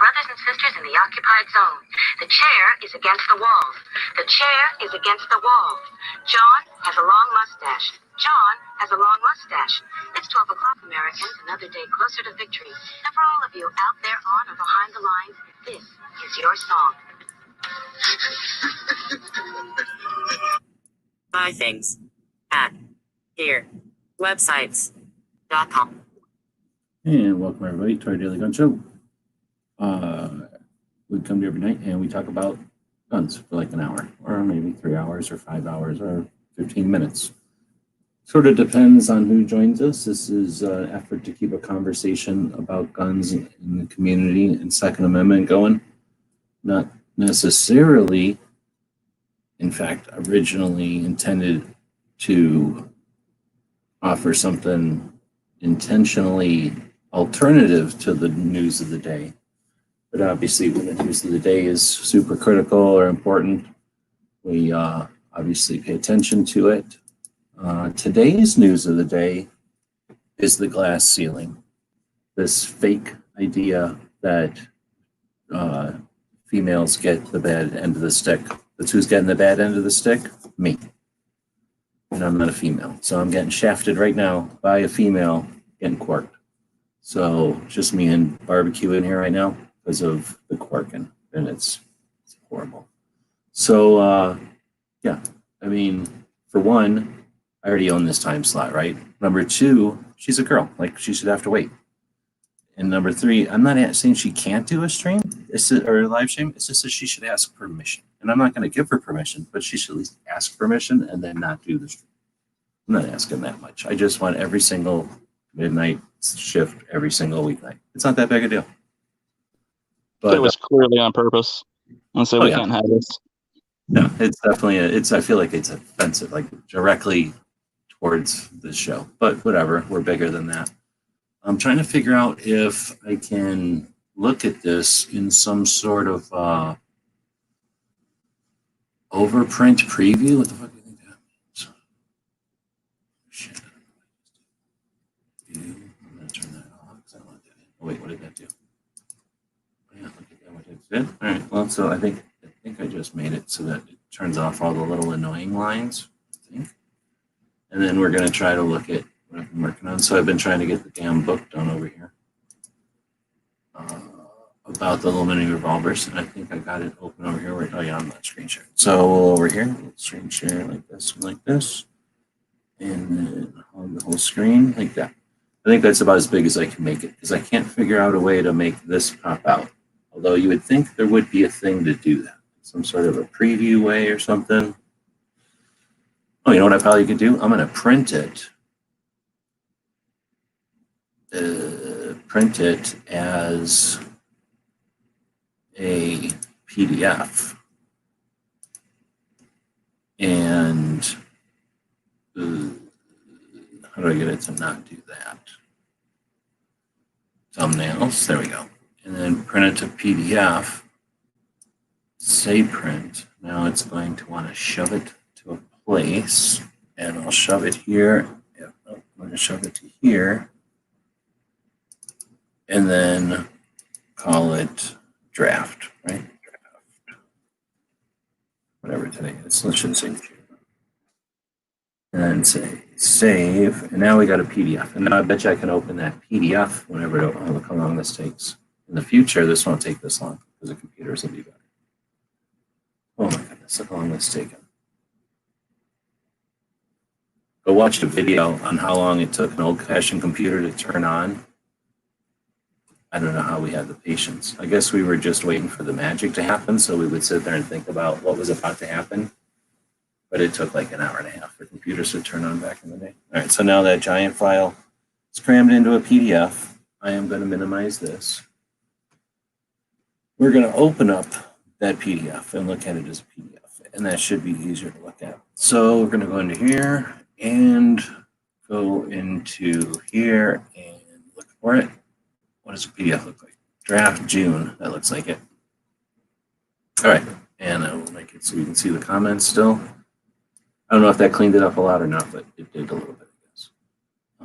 brothers and sisters in the occupied zone. The chair is against the walls. The chair is against the walls. John has a long mustache. John has a long mustache. It's 12 o'clock, Americans, another day closer to victory. And for all of you out there on or behind the lines, this is your song. Buy things at here websites.com. And welcome everybody to our Daily Gun Show. We come to every night and we talk about guns for like an hour, or maybe 3 hours, or 5 hours, or 15 minutes. Sort of depends on who joins us. This is an effort to keep a conversation about guns in the community and Second Amendment going. Not necessarily, in fact, originally intended to offer something intentionally alternative to the news of the day. But obviously, when the news of the day is super critical or important, we obviously pay attention to it. Today's news of the day is the glass ceiling. This fake idea that females get the bad end of the stick. That's who's getting the bad end of the stick? Me. And I'm not a female. So I'm getting shafted right now by a female getting Qwarked. So just me and barbecue in here right now because of the Qwarking, and it's horrible. So yeah, I mean, for one, I already own this time slot, right? Number two, she's a girl, like she should have to wait. And number three, I'm not saying she can't do a stream or a live stream. It's just that she should ask permission, and I'm not going to give her permission, but she should at least ask permission and then not do the stream. I'm not asking that much. I just want every single midnight shift every single weeknight. It's not that big a deal. But it was clearly on purpose, and so we can't have this. No, it's definitely I feel like it's offensive, like directly towards the show. But whatever, we're bigger than that. I'm trying to figure out if I can look at this in some sort of overprint preview. What the fuck do you think that means? Shit. I'm gonna turn that off because I don't want that in. Oh wait, what did that do? Yeah, look at that, what it did. All right, well, so I think I just made it so that it turns off all the little annoying lines, I think. And then we're going to try to look at what I've been working on. So I've been trying to get the damn book done over here about the little mini revolvers. And I think I got it open over here. Oh yeah, I'm not screen sharing. So over here, we'll screen share like this and like this. And then on the whole screen like that. I think that's about as big as I can make it because I can't figure out a way to make this pop out. Although you would think there would be a thing to do that. Some sort of a preview way or something. Oh, you know what I probably could do? I'm going to print it. Print it as a PDF. And how do I get it to not do that? Thumbnails, there we go. And then print it to PDF. Say print. Now it's going to want to shove it to a place, and I'll shove it here. Yeah, I'm going to shove it to here, and then call it draft, right? Draft. Whatever today is. Let's just say, and then say save. And now we got a PDF. And now I bet you I can open that PDF whenever. Oh, look how long this takes. In the future, this won't take this long because the computers will be better. Oh my goodness, look how long this is taking. Go watch the video on how long it took an old-fashioned computer to turn on. I don't know how we had the patience. I guess we were just waiting for the magic to happen, so we would sit there and think about what was about to happen. But it took like an hour and a half for computers to turn on back in the day. All right, so now that giant file is crammed into a PDF. I am going to minimize this. We're going to open up that PDF and look at it as a PDF, and that should be easier to look at. So we're going to go into here and go into here and look for it. What does a PDF look like? Draft June, that looks like it. All right, and I will make it so you can see the comments still. I don't know if that cleaned it up a lot or not, but it did a little bit, I guess.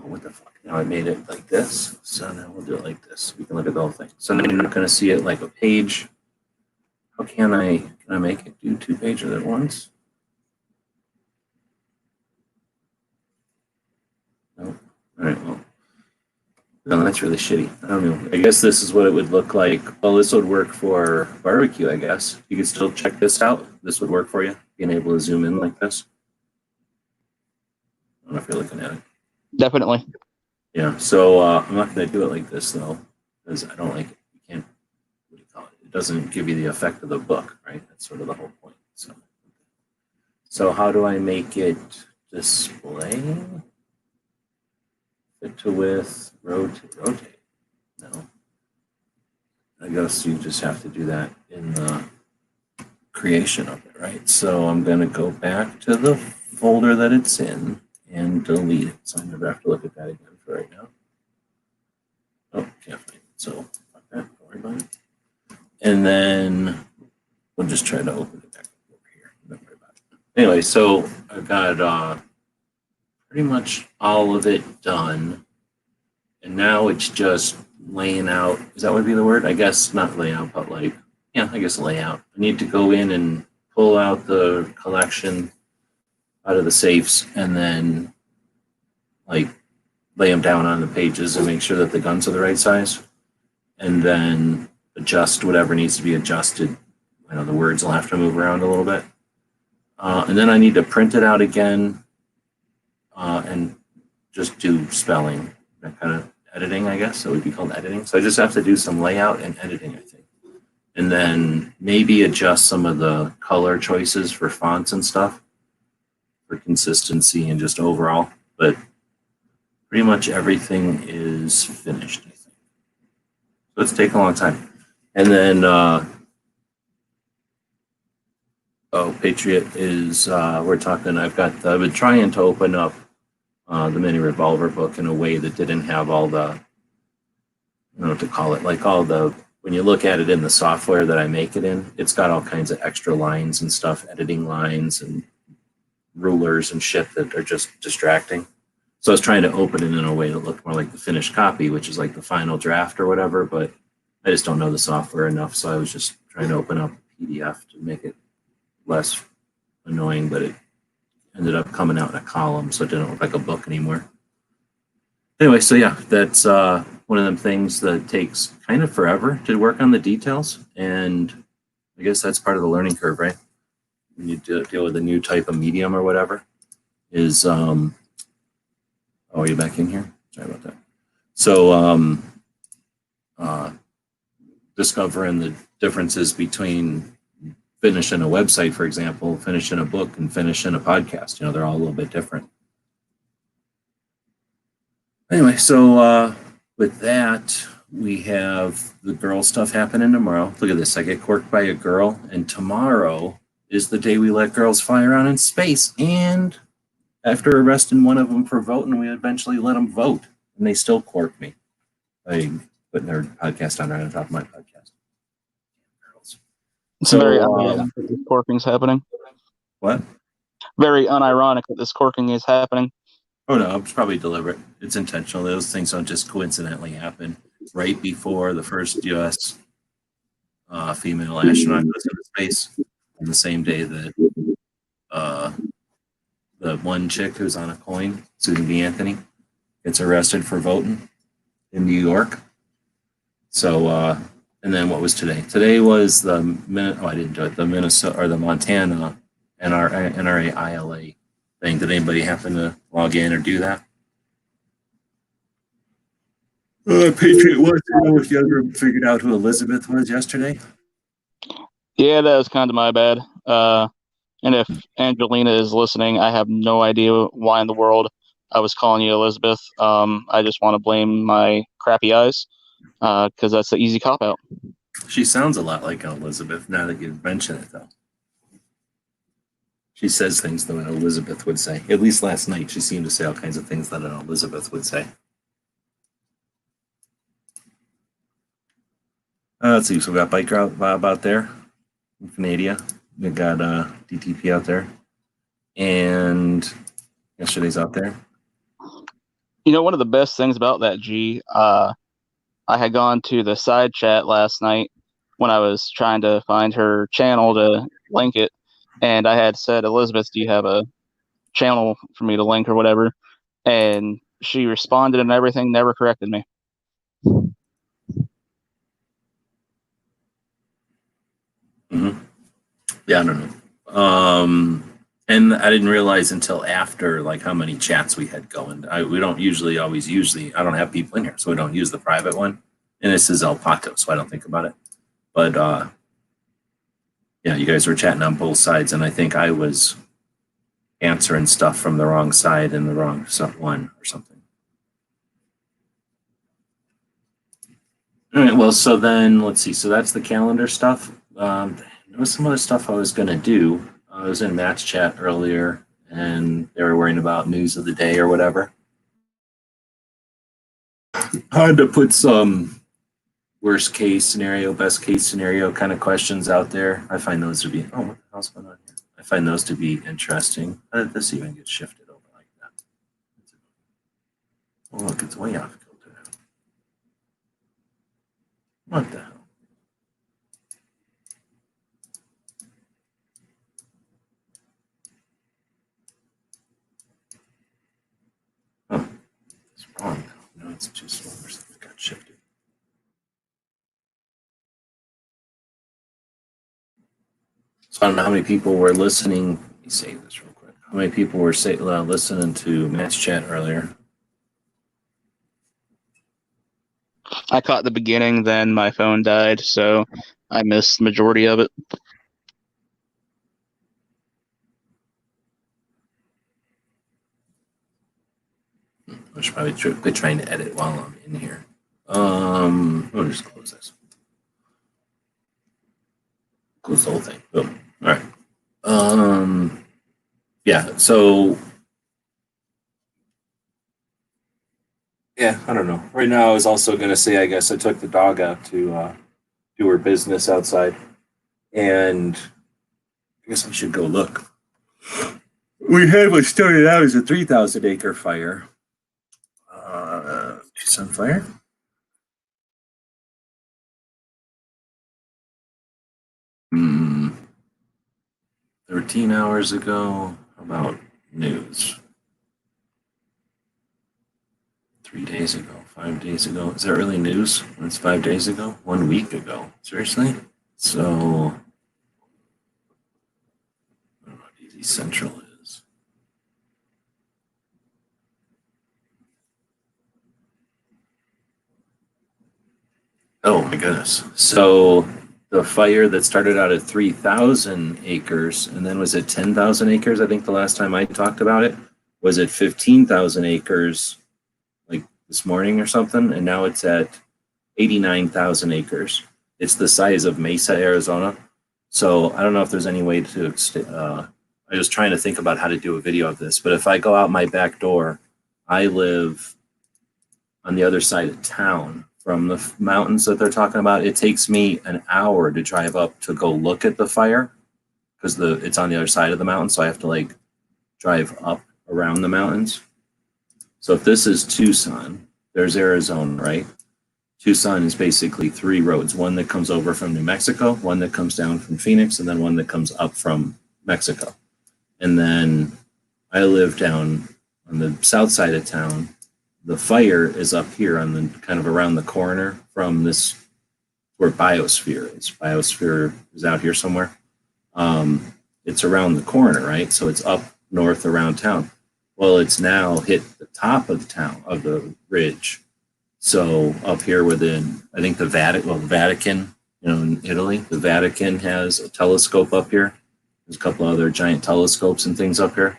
what the fuck? Now I made it like this. So now we'll do it like this. We can look at the whole thing. So now you're not going to see it like a page. How can I make it do 2 pages at once? No. All right, well. No, that's really shitty. I don't know. I guess this is what it would look like. Well, this would work for barbecue, I guess. You could still check this out. This would work for you, being able to zoom in like this. I don't know if you're looking at it. Definitely. Yeah, so I'm not going to do it like this, though, because I don't like it. You can't, what do you call it? It doesn't give you the effect of the book, right? That's sort of the whole point. So how do I make it display? Fit to width, rotate. No. I guess you just have to do that in the creation of it, right? So I'm going to go back to the folder that it's in and delete it. So I never have to look at that again for right now. Oh, can't find it. So fuck that. Don't worry about it. And then we'll just try to open it back over here. Don't worry about it. Anyway, so I've got pretty much all of it done. And now it's just laying out. Is that what would be the word? I guess not layout, but like, yeah, I guess layout. I need to go in and pull out the collection out of the safes and then like lay them down on the pages and make sure that the guns are the right size. And then adjust whatever needs to be adjusted. I know the words will have to move around a little bit. And then I need to print it out again and just do spelling, that kind of editing, I guess. So it would be called editing. So I just have to do some layout and editing, I think. And then maybe adjust some of the color choices for fonts and stuff for consistency and just overall. But pretty much everything is finished, I think. So it's taken a long time. And then, Patriot is, we're talking, I've been trying to open up the mini revolver book in a way that didn't have all the, I don't know what to call it, like all the, when you look at it in the software that I make it in, it's got all kinds of extra lines and stuff, editing lines and rulers and shit that are just distracting. So I was trying to open it in a way that looked more like the finished copy, which is like the final draft or whatever, but I just don't know the software enough. So I was just trying to open up PDF to make it less annoying, but it ended up coming out in a column, so it didn't look like a book anymore. Anyway, so yeah, that's one of them things that takes kind of forever to work on the details, and I guess that's part of the learning curve, right? When you deal with a new type of medium or whatever, is oh, are you back in here? Sorry about that. So discovering the differences between finishing a website, for example, finishing a book and finishing a podcast. You know, they're all a little bit different. Anyway, so with that, we have the girl stuff happening tomorrow. Look at this. I get quirked by a girl, and tomorrow is the day we let girls fly around in space. And after arresting one of them for voting, we eventually let them vote, and they still quirk me by putting their podcast on right on top of my podcast. It's So, very unironic that this corking is happening. What? Very unironic that this corking is happening. Oh no, it's probably deliberate. It's intentional. Those things don't just coincidentally happen right before the first U.S. Female astronaut goes into space, on the same day that the one chick who's on a coin, Susan B. Anthony, gets arrested for voting in New York. So, and then what was today? Today was the I didn't do it. The Minnesota or the Montana NRA ILA thing. Did anybody happen to log in or do that? Patriot wants to know if you ever figured out who Elizabeth was yesterday. Yeah, that was kind of my bad. And if Angelina is listening, I have no idea why in the world I was calling you Elizabeth. I just want to blame my crappy eyes because that's the easy cop out. She sounds a lot like Elizabeth now that you mention it, though. She says things that an Elizabeth would say. At least last night, she seemed to say all kinds of things that an Elizabeth would say. Let's see. So we got Bike Route Bob out there in Canada. We got DTP out there. And yesterday's out there. You know, one of the best things about that, G, I had gone to the side chat last night when I was trying to find her channel to link it, and I had said, Elizabeth, do you have a channel for me to link or whatever? And she responded and everything, never corrected me. Mm-hmm. Yeah, I don't know. And I didn't realize until after, like, how many chats we had going. We don't usually I don't have people in here, so we don't use the private one. And this is El Pato, so I don't think about it. But yeah, you guys were chatting on both sides, and I think I was answering stuff from the wrong side and the wrong one or something. All right, well, so then let's see. So that's the calendar stuff. There was some other stuff I was going to do. I was in Matt's chat earlier, and they were worrying about news of the day or whatever. I had to put some worst case scenario, best case scenario kind of questions out there. I find those to be, oh, what the hell's going on here? I find those to be interesting. How did this even get shifted over like that? Oh, look, it's way off kilter now. What the hell? Oh, it's wrong now. No, it's too slow or something. It got shifted. So I don't know how many people were listening. Let me save this real quick. How many people were listening to Matt's chat earlier? I caught the beginning, then my phone died, so I missed the majority of it. I should probably quit trying to edit while I'm in here. I'll just close this. Close the whole thing. Boom. All right. Yeah. So. Yeah, I don't know. Right now, I was also going to say, I guess I took the dog out to do her business outside, and I guess I should go look. We had what started out as a 3,000 acre fire. It's on fire. 13 hours ago. How about news? 3 days ago, 5 days ago. Is that really news? It's 5 days ago? 1 week ago? Seriously? So, I don't know what DZ Central is. Oh my goodness. So, the fire that started out at 3,000 acres and then was at 10,000 acres, I think the last time I talked about it, was at 15,000 acres like this morning or something, and now it's at 89,000 acres. It's the size of Mesa, Arizona. So I don't know if there's any way to, I was trying to think about how to do a video of this, but if I go out my back door, I live on the other side of town from the mountains that they're talking about. It takes me an hour to drive up to go look at the fire because it's on the other side of the mountain. So I have to like drive up around the mountains. So if this is Tucson, there's Arizona, right? Tucson is basically 3 roads, one that comes over from New Mexico, one that comes down from Phoenix, and then one that comes up from Mexico. And then I live down on the south side of town. The fire is up here on the kind of around the corner from this where Biosphere is. Biosphere is out here somewhere. It's around the corner, right? So it's up north around town. Well, it's now hit the top of the town, of the ridge. So up here within, I think the Vatican, in Italy, the Vatican has a telescope up here. There's a couple other giant telescopes and things up here.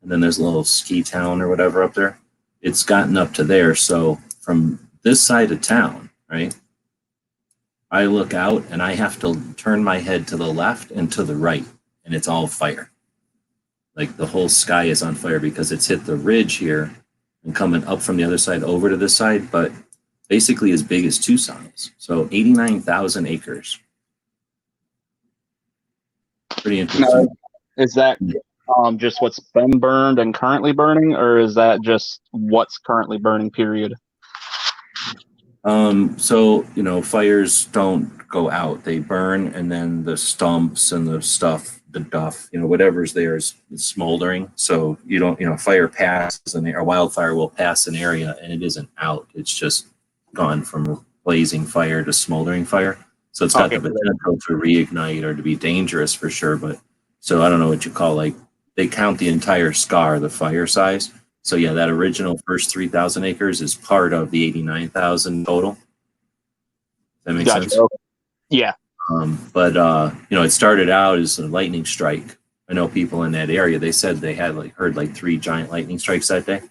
And then there's a little ski town or whatever up there. It's gotten up to there. So from this side of town, right, I look out and I have to turn my head to the left and to the right, and it's all fire. Like the whole sky is on fire because it's hit the ridge here and coming up from the other side over to this side, but basically as big as Tucson is. So 89,000 acres. Pretty interesting. Is that just what's been burned and currently burning, or is that just what's currently burning, period? So, fires don't go out. They burn, and then the stumps and the stuff, the duff, whatever's there is smoldering. So you don't, fire passes and a wildfire will pass an area and it isn't out. It's just gone from blazing fire to smoldering fire. So it's got the potential to reignite or to be dangerous for sure. But so I don't know what you call, like, they count the entire scar, the fire size. So yeah, that original first 3,000 acres is part of the 89,000 total. Does that make sense? Okay. Yeah. But it started out as a lightning strike. I know people in that area, they said they had heard 3 giant lightning strikes that day,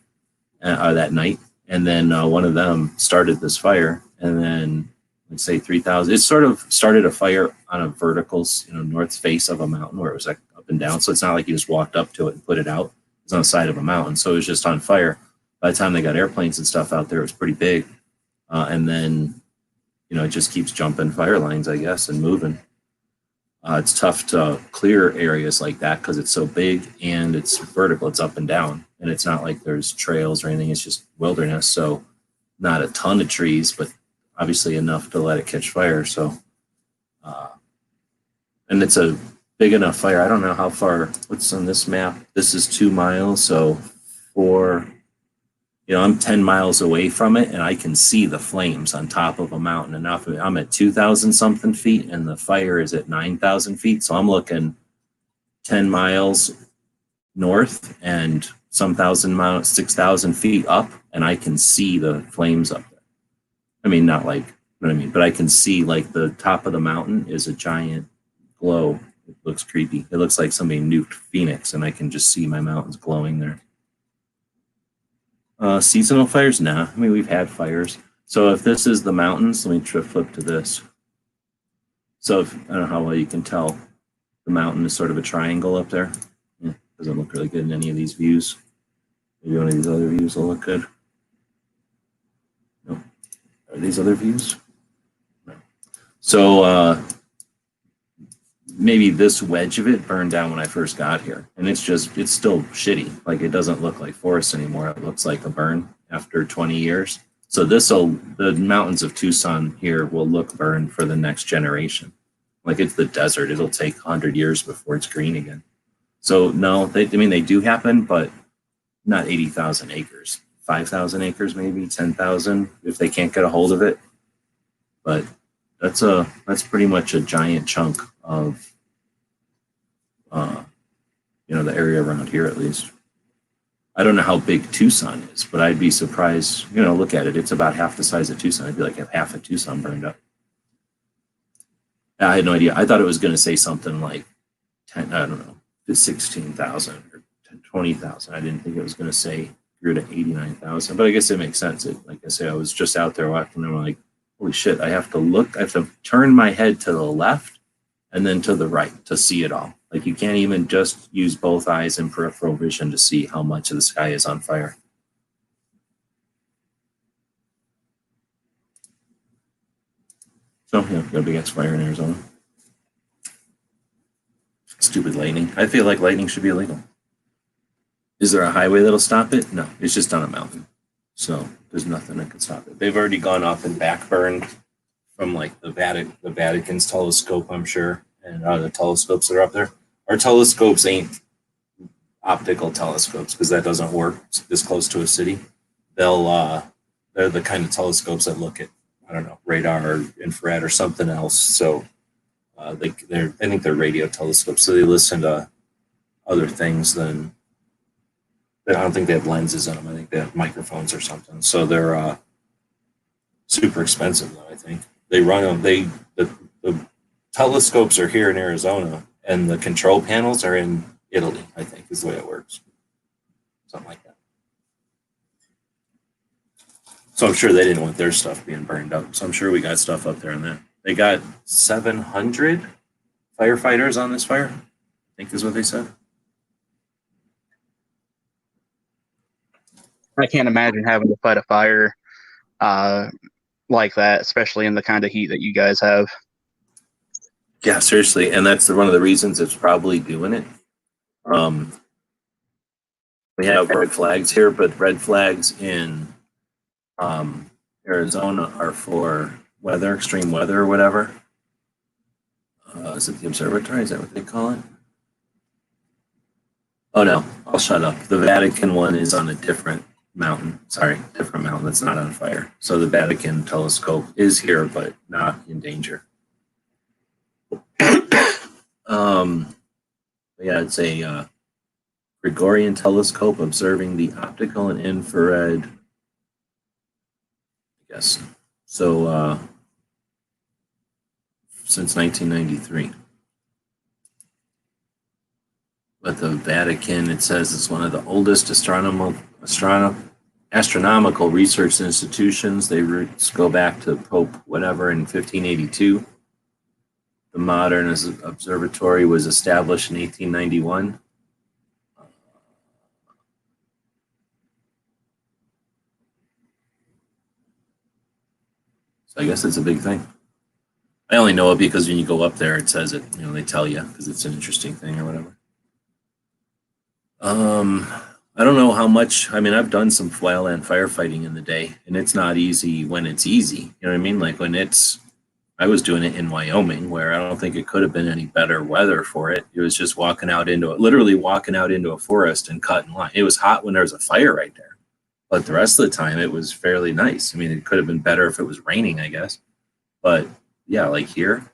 that night. And then one of them started this fire, and then let's say 3,000. It sort of started a fire on a vertical, north face of a mountain where it was like up and down. So it's not like you just walked up to it and put it out. It was on the side of a mountain. So it was just on fire. By the time they got airplanes and stuff out there, it was pretty big. And then, it just keeps jumping fire lines, I guess, and moving. It's tough to clear areas like that because it's so big and it's vertical. It's up and down. And it's not like there's trails or anything. It's just wilderness. So not a ton of trees, but obviously enough to let it catch fire. So, and it's a big enough fire. I don't know how far, what's on this map? This is 2 miles. So I'm 10 miles away from it and I can see the flames on top of a mountain enough. I'm at 2,000 something feet and the fire is at 9,000 feet. So I'm looking 10 miles north and some 6,000 feet up, and I can see the flames up there. I mean, not like, you know what I mean, but I can see the top of the mountain is a giant glow. It looks creepy. It looks like somebody nuked Phoenix and I can just see my mountains glowing there. Seasonal fires? Nah. I mean, we've had fires. So if this is the mountains, let me flip to this. So I don't know how well you can tell. The mountain is sort of a triangle up there. Yeah, doesn't look really good in any of these views. Maybe one of these other views will look good. No. Are these other views? No. So maybe this wedge of it burned down when I first got here. And it's still shitty. Like, it doesn't look like forest anymore. It looks like a burn after 20 years. So the mountains of Tucson here will look burned for the next generation. Like, it's the desert. It'll take 100 years before it's green again. So no, they do happen, but not 80,000 acres. 5,000 acres, maybe 10,000 if they can't get a hold of it. But that's pretty much a giant chunk of the area around here, at least. I don't know how big Tucson is, but I'd be surprised. Look at it. It's about half the size of Tucson. I'd be like, if half of Tucson burned up. I had no idea. I thought it was going to say something like 10, I don't know, to 16,000 or 20,000. I didn't think it was going to say grew to 89,000, but I guess it makes sense. Like I say, I was just out there walking and I'm like, holy shit, I have to turn my head to the left and then to the right to see it all. Like, you can't even just use both eyes and peripheral vision to see how much of the sky is on fire. So, yeah, got a big ass fire in Arizona. Stupid lightning. I feel like lightning should be illegal. Is there a highway that'll stop it? No, it's just on a mountain. So there's nothing that can stop it. They've already gone up and backburned from the Vatican's telescope, I'm sure, and the telescopes that are up there. Our telescopes ain't optical telescopes because that doesn't work this close to a city. They're the kind of telescopes that look at, I don't know, radar or infrared or something else. So I think they're radio telescopes. So they listen to other things than. I don't think they have lenses in them. I think they have microphones or something. So they're super expensive, though. I think they run them. The telescopes are here in Arizona, and the control panels are in Italy. I think is the way it works. Something like that. So I'm sure they didn't want their stuff being burned up. So I'm sure we got stuff up there on that. They got 700 firefighters on this fire, I think is what they said. I can't imagine having to fight a fire like that, especially in the kind of heat that you guys have. Yeah, seriously. And that's one of the reasons it's probably doing it. We have red flags here, but red flags in Arizona are for weather, extreme weather or whatever. Is it the observatory? Is that what they call it? Oh no, I'll shut up. The Vatican one is on a different mountain. Sorry, different mountain that's not on fire. So the Vatican telescope is here, but not in danger. Yeah, it's a Gregorian telescope observing the optical and infrared. I guess so. Since 1993. But the Vatican, it says, is one of the oldest astronomical research institutions. They roots go back to Pope whatever in 1582. The modern observatory was established in 1891. So I guess it's a big thing. I only know it because when you go up there, it says it. You know, they tell you because it's an interesting thing or whatever. I don't know how much. I mean, I've done some wildland firefighting in the day, and it's not easy when it's easy. You know what I mean? Like when I was doing it in Wyoming, where I don't think it could have been any better weather for it. It was just literally walking out into a forest and cutting line. It was hot when there was a fire right there, but the rest of the time it was fairly nice. I mean, it could have been better if it was raining, I guess. But yeah, like here.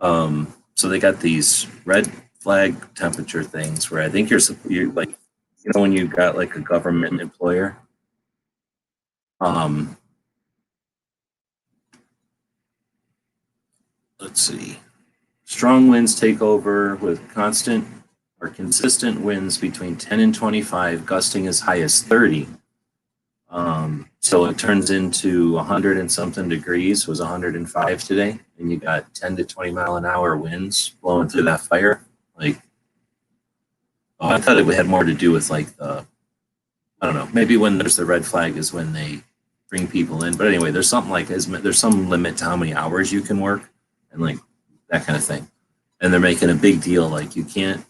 So they got these red flag temperature things where I think you're like, you know, when you've got like a government employer. Let's see. Strong winds take over with constant or consistent winds between 10 and 25, gusting as high as 30. So it turns into 100 and something degrees. It was 105 today, and you got 10 to 20 mile an hour winds blowing through that fire. Like, oh, I thought it had more to do with like I don't know, maybe when there's the red flag is when they bring people in. But anyway, there's something like there's some limit to how many hours you can work and like that kind of thing. And they're making a big deal like you can't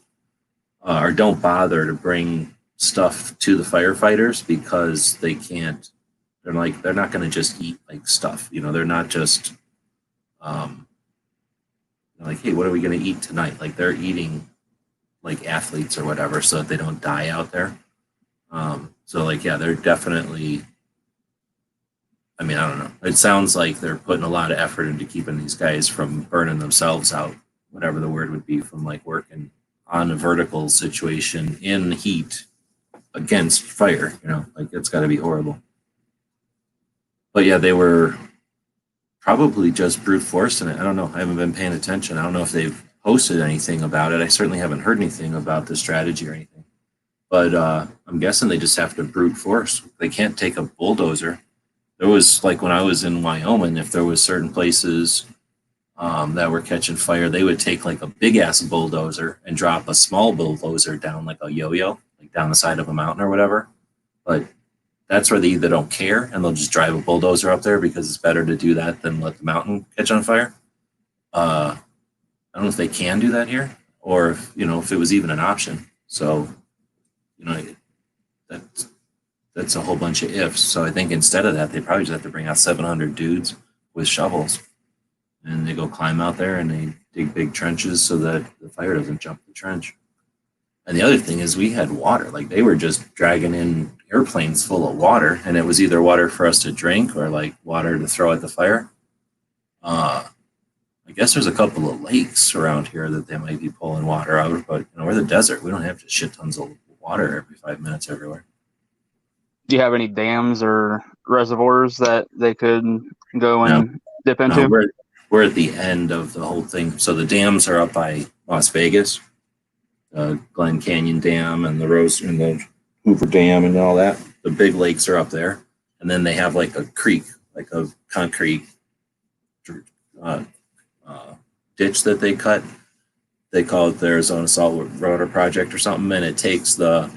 or don't bother to bring stuff to the firefighters because they can't. They're not going to just eat like stuff. You know, they're not just like, hey, what are we going to eat tonight? Like they're eating like athletes or whatever so that they don't die out there. So like, yeah, they're definitely, I mean, I don't know. It sounds like they're putting a lot of effort into keeping these guys from burning themselves out, whatever the word would be, from like working on a vertical situation in heat against fire, you know, like it's got to be horrible. But yeah, they were probably just brute forcing it. I don't know. I haven't been paying attention. I don't know if they've posted anything about it. I certainly haven't heard anything about the strategy or anything. But I'm guessing they just have to brute force. They can't take a bulldozer. There was like when I was in Wyoming, if there was certain places that were catching fire, they would take like a big ass bulldozer and drop a small bulldozer down like a yo-yo, like down the side of a mountain or whatever. But that's where they either don't care and they'll just drive a bulldozer up there because it's better to do that than let the mountain catch on fire. I don't know if they can do that here or if, you know, if it was even an option. So, you know, that's a whole bunch of ifs. So I think instead of that, they probably just have to bring out 700 dudes with shovels and they go climb out there and they dig big trenches so that the fire doesn't jump the trench. And the other thing is we had water, like they were just dragging in airplanes full of water and it was either water for us to drink or like water to throw at the fire. I guess there's a couple of lakes around here that they might be pulling water out of, but you know, we're the desert. We don't have to shit tons of water every 5 minutes everywhere. Do you have any dams or reservoirs that they could go and dip into? No, we're at the end of the whole thing. So the dams are up by Las Vegas. Glen Canyon Dam and the Rose and the Hoover Dam and all that. The big lakes are up there, and then they have like a creek, like a concrete ditch that they cut. They call it the Arizona Salt Water Project or something, and it takes the,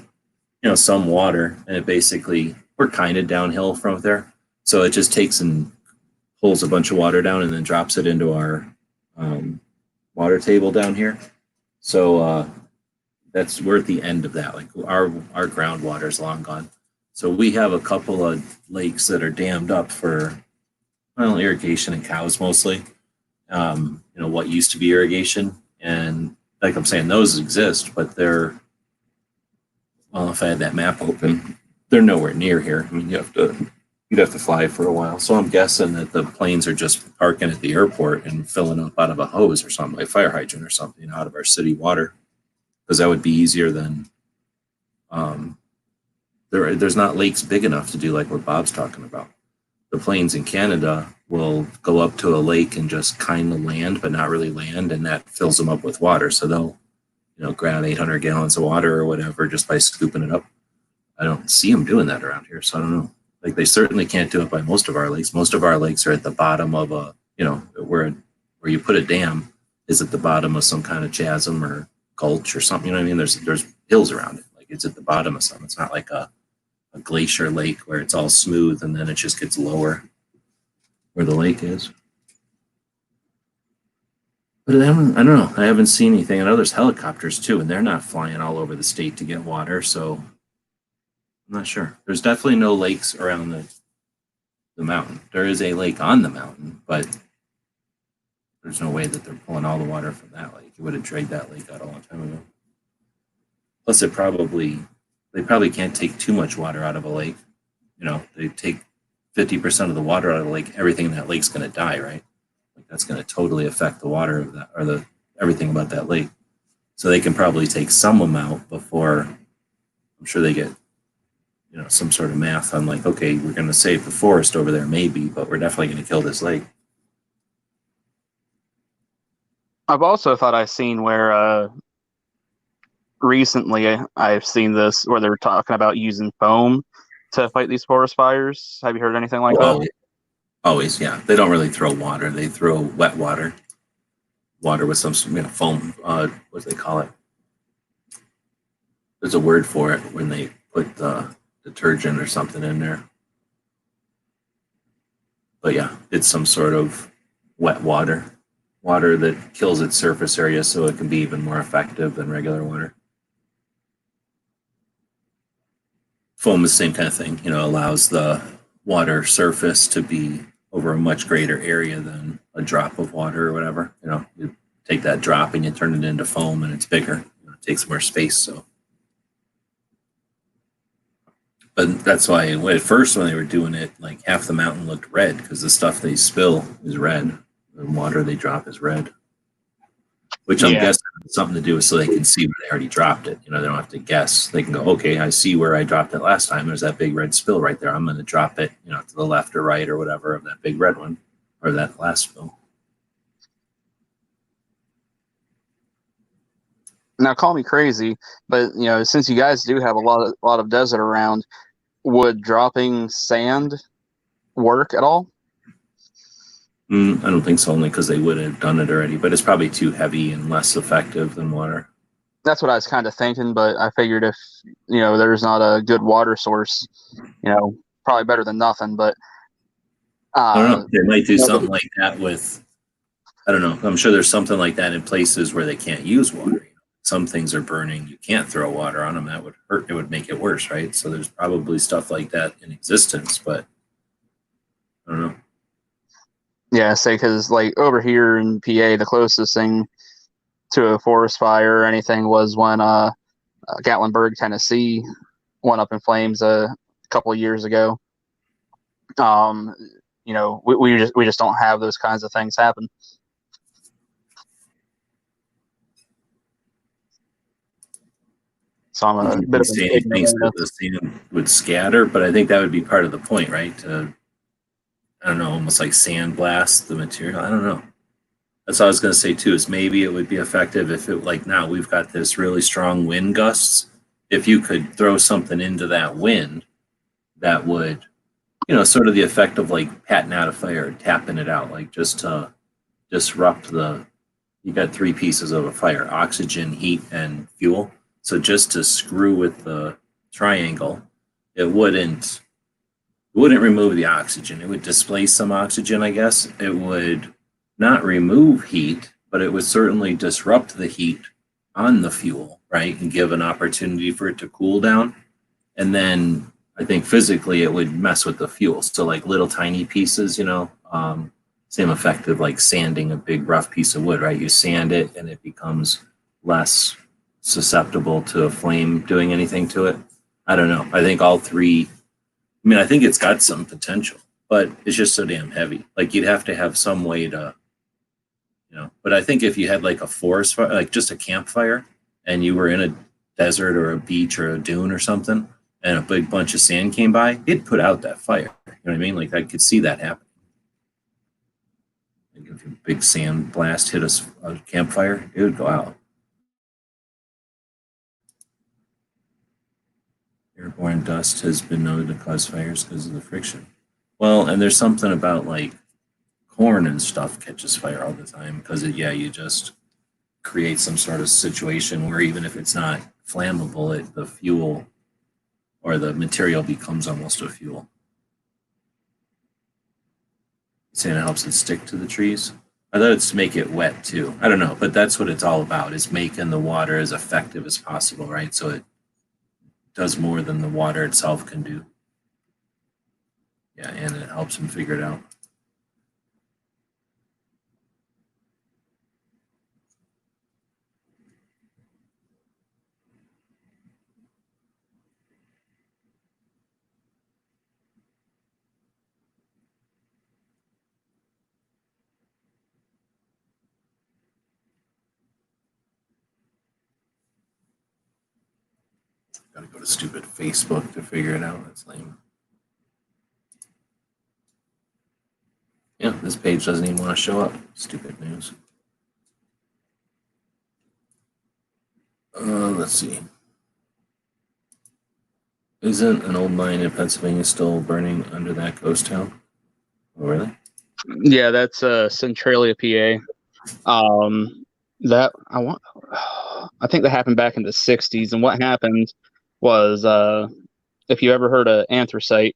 you know, some water, and it basically we're kind of downhill from there, so it just takes and pulls a bunch of water down and then drops it into our water table down here. So we're at the end of that. Like our groundwater is long gone. So we have a couple of lakes that are dammed up for, well, irrigation and cows mostly. What used to be irrigation, and like I'm saying, those exist, but they're, well, if I had that map open, they're nowhere near here. I mean, you'd have to fly for a while. So I'm guessing that the planes are just parking at the airport and filling up out of a hose or something, like fire hydrant or something, out of our city water, because that would be easier than. There's not lakes big enough to do like what Bob's talking about. The planes in Canada will go up to a lake and just kind of land, but not really land, and that fills them up with water. So they'll, grab 800 gallons of water or whatever just by scooping it up. I don't see them doing that around here, so I don't know. Like they certainly can't do it by most of our lakes. Most of our lakes are at the bottom of a, where you put a dam is at the bottom of some kind of chasm or gulch or something. You know what I mean? There's hills around it. Like it's at the bottom of something. It's not like a glacier lake where it's all smooth and then it just gets lower where the lake is. But I don't know. I haven't seen anything. I know there's helicopters too, and they're not flying all over the state to get water, so I'm not sure. There's definitely no lakes around the mountain. There is a lake on the mountain, but there's no way that they're pulling all the water from that lake. You would have dragged that lake out a long time ago. Plus, they probably can't take too much water out of a lake. They take 50% of the water out of the lake. Everything in that lake's going to die, right? Like that's going to totally affect the water of that, or everything about that lake. So they can probably take some amount before. I'm sure they get, some sort of math on like, okay, we're going to save the forest over there, maybe, but we're definitely going to kill this lake. I've also thought I've seen where recently I've seen this where they're talking about using foam to fight these forest fires. Have you heard anything like that? Always, yeah. They don't really throw water. They throw wet water with some foam. What do they call it? There's a word for it when they put detergent or something in there. But yeah, it's some sort of wet water that kills its surface area so it can be even more effective than regular water. Foam is the same kind of thing, allows the water surface to be over a much greater area than a drop of water or whatever. You take that drop and you turn it into foam and it's bigger. It takes more space. So, but that's why at first when they were doing it, like half the mountain looked red because the stuff they spill is red. The water they drop is red. Which I'm guessing has something to do with so they can see where they already dropped it. They don't have to guess. They can go, okay, I see where I dropped it last time. There's that big red spill right there. I'm going to drop it, to the left or right or whatever of that big red one or that last spill. Now, call me crazy, but since you guys do have a lot of desert around, would dropping sand work at all? I don't think so, only because they would have done it already, but it's probably too heavy and less effective than water. That's what I was kind of thinking, but I figured if, there's not a good water source, probably better than nothing, but I don't know. They might do something like that with, I don't know. I'm sure there's something like that in places where they can't use water. Some things are burning. You can't throw water on them. That would hurt. It would make it worse, right? So there's probably stuff like that in existence, but I don't know. Yeah, say because like over here in PA, the closest thing to a forest fire or anything was when Gatlinburg, Tennessee, went up in flames a couple of years ago. We just don't have those kinds of things happen. So I'm a bit of the sand would scatter, but I think that would be part of the point, right? I don't know, almost like sandblast the material. I don't know. That's what I was going to say too, is maybe it would be effective if it, like now we've got this really strong wind gusts. If you could throw something into that wind that would, sort of the effect of like patting out a fire, tapping it out, like just to disrupt you got three pieces of a fire, oxygen, heat, and fuel. So just to screw with the triangle, it wouldn't remove the oxygen. It would displace some oxygen, I guess. It would not remove heat, but it would certainly disrupt the heat on the fuel, right, and give an opportunity for it to cool down. And then I think physically it would mess with the fuel. So like little tiny pieces, same effect of like sanding a big rough piece of wood, right? You sand it and it becomes less susceptible to a flame doing anything to it. I don't know. I think all three, I mean, I think it's got some potential, but it's just so damn heavy. Like you'd have to have some way to, but I think if you had like a forest fire, like just a campfire, and you were in a desert or a beach or a dune or something, and a big bunch of sand came by, it'd put out that fire. You know what I mean? Like I could see that happen. Like if a big sand blast hit a campfire, it would go out. Airborne dust has been known to cause fires because of the friction. Well, and there's something about like corn and stuff catches fire all the time because you just create some sort of situation where even if it's not flammable, the fuel or the material becomes almost a fuel. Saying it helps it stick to the trees. I thought it's to make it wet too. I don't know, but that's what it's all about, is making the water as effective as possible, right? So it does more than the water itself can do. Yeah, and it helps them figure it out. Gotta go to stupid Facebook to figure it out. That's lame. Yeah, this page doesn't even want to show up. Stupid news. Let's see. Isn't an old mine in Pennsylvania still burning under that ghost town? Oh, really? Yeah, that's Centralia, PA. That I think that happened back in the 60s, and what happened was, if you ever heard of anthracite,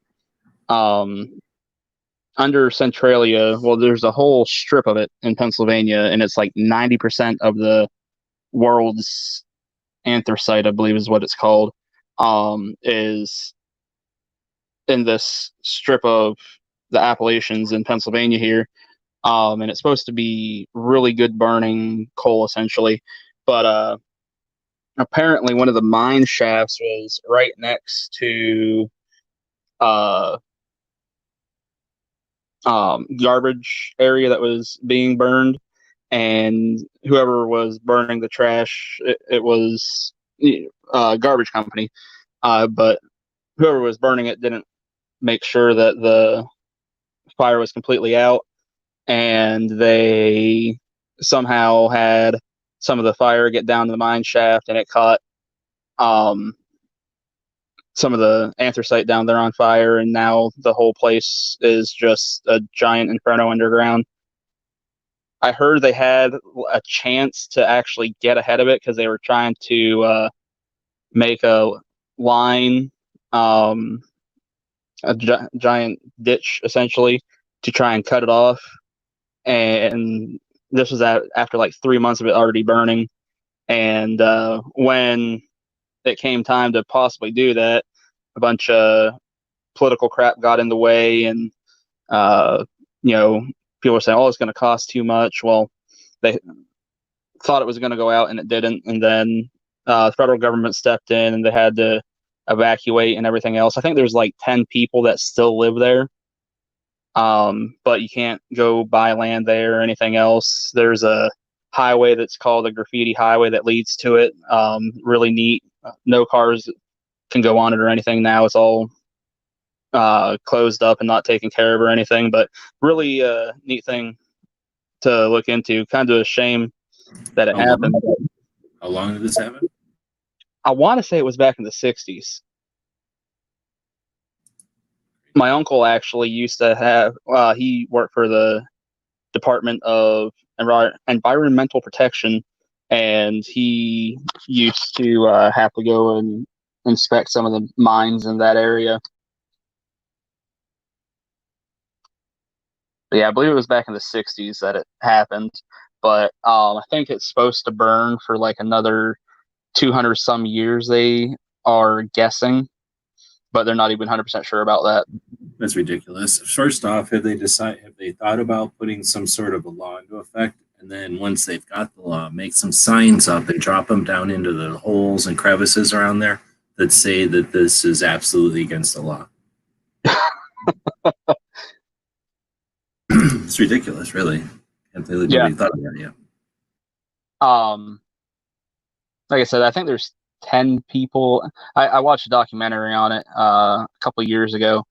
under Centralia, well, there's a whole strip of it in Pennsylvania, and it's like 90% of the world's anthracite, I believe is what it's called, is in this strip of the Appalachians in Pennsylvania here. And it's supposed to be really good burning coal, essentially. But apparently, one of the mine shafts was right next to uh, garbage area that was being burned, and whoever was burning the trash, it was garbage company. But whoever was burning it didn't make sure that the fire was completely out, and they somehow had some of the fire get down to the mine shaft, and it caught some of the anthracite down there on fire, and now the whole place is just a giant inferno underground. I heard they had a chance to actually get ahead of it because they were trying to make a line, giant ditch, essentially, to try and cut it off. And this was after like 3 months of it already burning. And when it came time to possibly do that, a bunch of political crap got in the way, and people were saying, "Oh, it's going to cost too much." Well, they thought it was going to go out, and it didn't. And then the federal government stepped in, and they had to evacuate and everything else. I think there's like 10 people that still live there, but you can't go buy land there or anything else. There's a highway that's called the Graffiti Highway that leads to it. Really neat. No cars can go on it or anything now. It's all closed up and not taken care of or anything, but really neat thing to look into. Kind of a shame that it happened. How long did this happen? I want to say it was back in the 60s. My uncle actually used to have, he worked for the Department of Environmental Protection, and he used to have to go and inspect some of the mines in that area. But yeah, I believe it was back in the 60s that it happened. but I think it's supposed to burn for like another 200 some years. They are guessing, but they're not even 100% sure about that. That's ridiculous. First off, have they thought about putting some sort of a law into effect? And then once they've got the law, make some signs up and drop them down into the holes and crevices around there that say that this is absolutely against the law. It's ridiculous, really. Can't believe nobody thought of that yet. Like I said, I think there's 10 people. I watched a documentary on it a couple of years ago.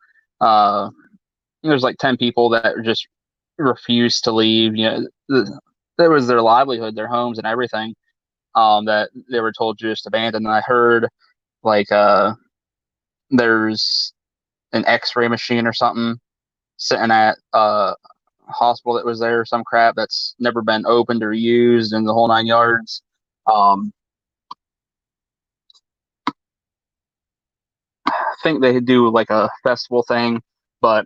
There's like 10 people that just refused to leave. There was their livelihood, their homes, and everything that they were told to just abandon. And I heard like there's an X-ray machine or something sitting at a hospital that was there, some crap that's never been opened or used, in the whole 9 yards. I think they do like a festival thing, but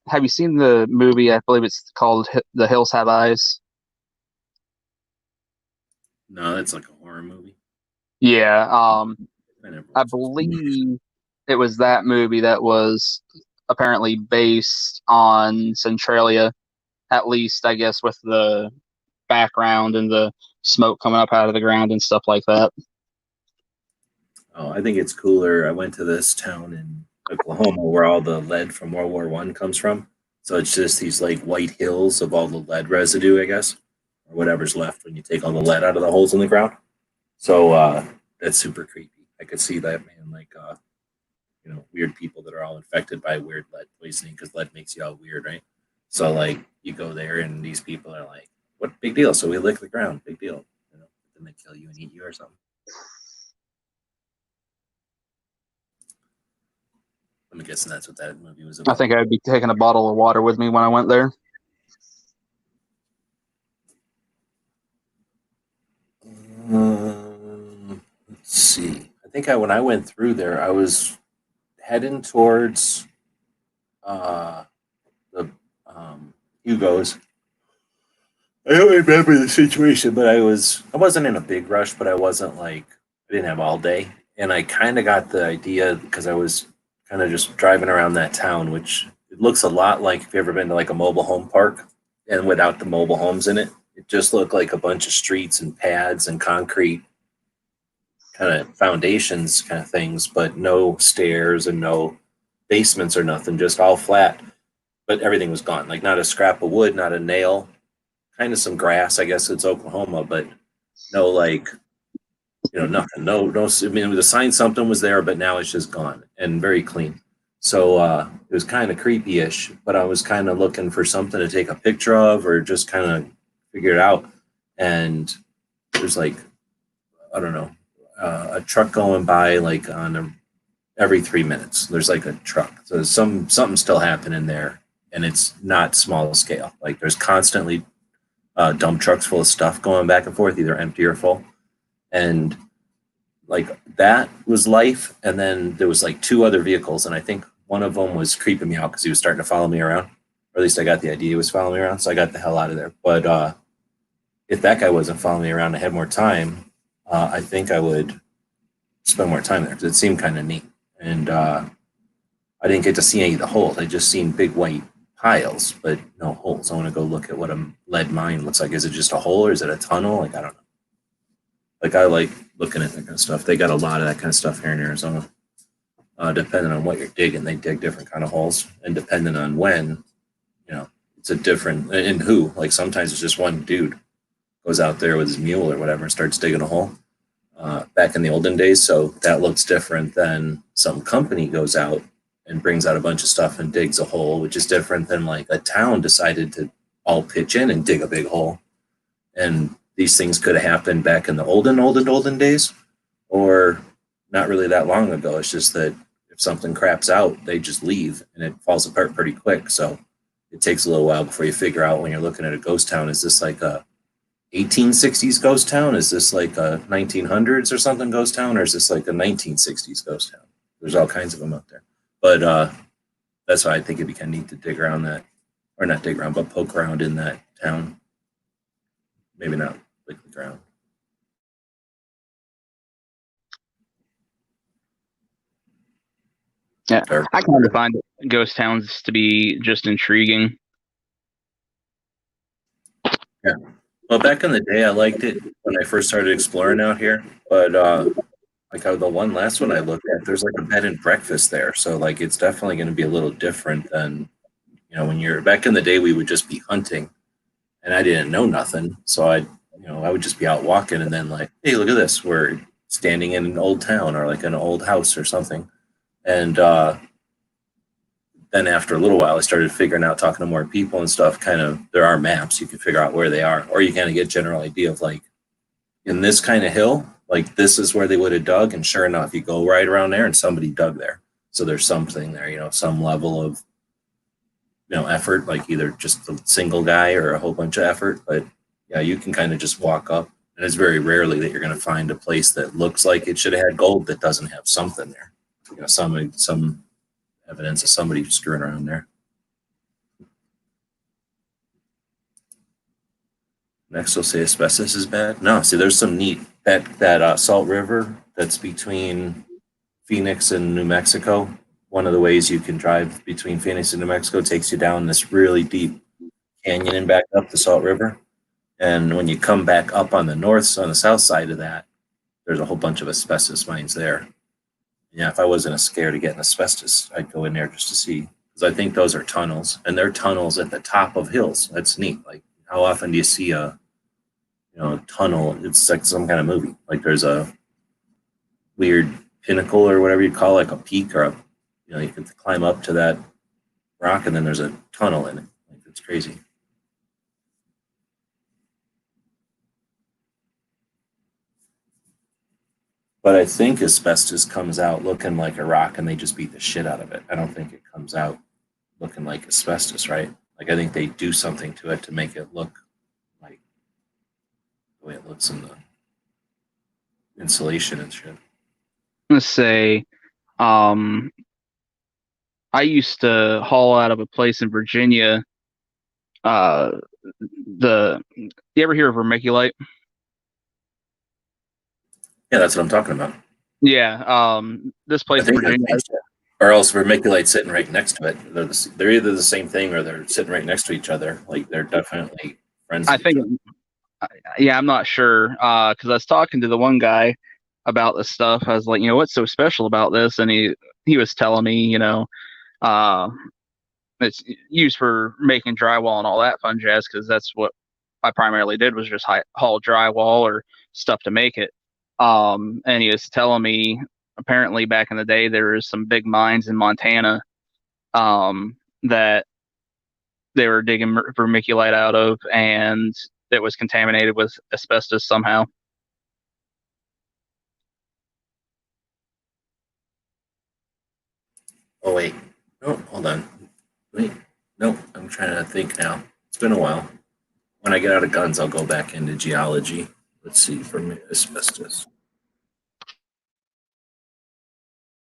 have you seen the movie? I believe it's called The Hills Have Eyes. No, that's like a horror movie. Yeah, I believe it was that movie that was apparently based on Centralia, at least I guess with the background and the smoke coming up out of the ground and stuff like that. Oh, I think it's cooler. I went to this town in Oklahoma where all the lead from World War I comes from. So it's just these like white hills of all the lead residue, I guess, or whatever's left when you take all the lead out of the holes in the ground. So that's super creepy. I could see that, man. Like, weird people that are all infected by weird lead poisoning because lead makes you all weird, right? So like, you go there and these people are like, "What big deal?" So we lick the ground, big deal. Then they kill you and eat you or something. I'm guessing that's what that movie was about. I think I'd be taking a bottle of water with me when I went there. Let's see. I think when I went through there, I was heading towards the Hugo's. I don't remember the situation, but I wasn't in a big rush, but I wasn't like, I didn't have all day. And I kind of got the idea because I was kind of just driving around that town, which it looks a lot like, if you've ever been to like a mobile home park and without the mobile homes in it, it just looked like a bunch of streets and pads and concrete kind of foundations kind of things, but no stairs and no basements or nothing, just all flat. But everything was gone, like not a scrap of wood, not a nail, kind of some grass. I guess it's Oklahoma, but no, like, nothing. No. I mean, the sign something was there, but now it's just gone and very clean. So it was kind of creepy-ish, but I was kind of looking for something to take a picture of or just kind of figure it out. And there's like, I don't know, a truck going by like every 3 minutes. There's like a truck. So something's still happening there, and it's not small scale. Like there's constantly dump trucks full of stuff going back and forth, either empty or full. And like that was life. And then there was like 2 other vehicles, and I think one of them was creeping me out because he was starting to follow me around, or at least I got the idea he was following me around. So I got the hell out of there. But if that guy wasn't following me around, I had more time. I think I would spend more time there because it seemed kind of neat. And I didn't get to see any of the holes. I just seen big white piles, but no holes. I want to go look at what a lead mine looks like. Is it just a hole or is it a tunnel? Like, I don't know. Like, I like looking at that kind of stuff. They got a lot of that kind of stuff here in Arizona. Depending on what you're digging, they dig different kind of holes. And depending on when, it's a different, and who. Like, sometimes it's just one dude goes out there with his mule or whatever and starts digging a hole. Back in the olden days. So that looks different than some company goes out and brings out a bunch of stuff and digs a hole, which is different than like a town decided to all pitch in and dig a big hole. And these things could have happened back in the olden days, or not really that long ago. It's just that if something craps out, they just leave and it falls apart pretty quick. So it takes a little while before you figure out when you're looking at a ghost town, is this like a 1860s ghost town? Is this like a 1900s or something ghost town? Or is this like a 1960s ghost town? There's all kinds of them out there. But that's why I think it'd be kind of neat to dig around that, or not dig around, but poke around in that town. maybe not liquid ground. Yeah, Dark. I kind of find ghost towns to be just intriguing. Yeah. Well, back in the day, I liked it when I first started exploring out here, but the one last one I looked at, there's like a bed and breakfast there, so like it's definitely going to be a little different than when you're back in the day. We would just be hunting, and I didn't know nothing, so I would just be out walking, and then like, hey, look at this, we're standing in an old town or like an old house or something, and then after a little while, I started figuring out, talking to more people and stuff. Kind of, there are maps you can figure out where they are, or you kind of get general idea of like in this kind of hill, like this is where they would have dug, and sure enough, you go right around there, and somebody dug there. So there's something there, some level of effort, like either just a single guy or a whole bunch of effort. But yeah, you can kind of just walk up, and it's very rarely that you're going to find a place that looks like it should have had gold that doesn't have something there. Some evidence of somebody screwing around there. Next, we'll say asbestos is bad. No, see, there's some neat that Salt River that's between Phoenix and New Mexico. One of the ways you can drive between Phoenix and New Mexico takes you down this really deep canyon and back up the Salt River. And when you come back up on the south side of that, there's a whole bunch of asbestos mines there. Yeah, if I wasn't scared of getting asbestos, I'd go in there just to see, because I think those are tunnels, and they're tunnels at the top of hills. That's neat. Like, how often do you see a tunnel? It's like some kind of movie. Like there's a weird pinnacle or whatever you call it, like a peak or you can climb up to that rock, and then there's a tunnel in it. Like, it's crazy. But I think asbestos comes out looking like a rock, and they just beat the shit out of it. I don't think it comes out looking like asbestos, right? Like, I think they do something to it to make it look like the way it looks in the insulation and shit. Let's say, I used to haul out of a place in Virginia. You ever hear of vermiculite? Yeah, that's what I'm talking about. Yeah. This place in Virginia. Or else vermiculite sitting right next to it. They're either the same thing or they're sitting right next to each other. Like, they're definitely friends. I think. Yeah, I'm not sure. Because I was talking to the one guy about this stuff. I was like, what's so special about this? And he was telling me, it's used for making drywall and all that fun jazz, because that's what I primarily did, was just haul drywall or stuff to make it. And he was telling me, apparently back in the day, there was some big mines in Montana that they were digging vermiculite out of, and it was contaminated with asbestos somehow. Oh, wait. No, hold on. Wait. No, I'm trying to think now. It's been a while. When I get out of guns, I'll go back into geology. Let's see, from asbestos.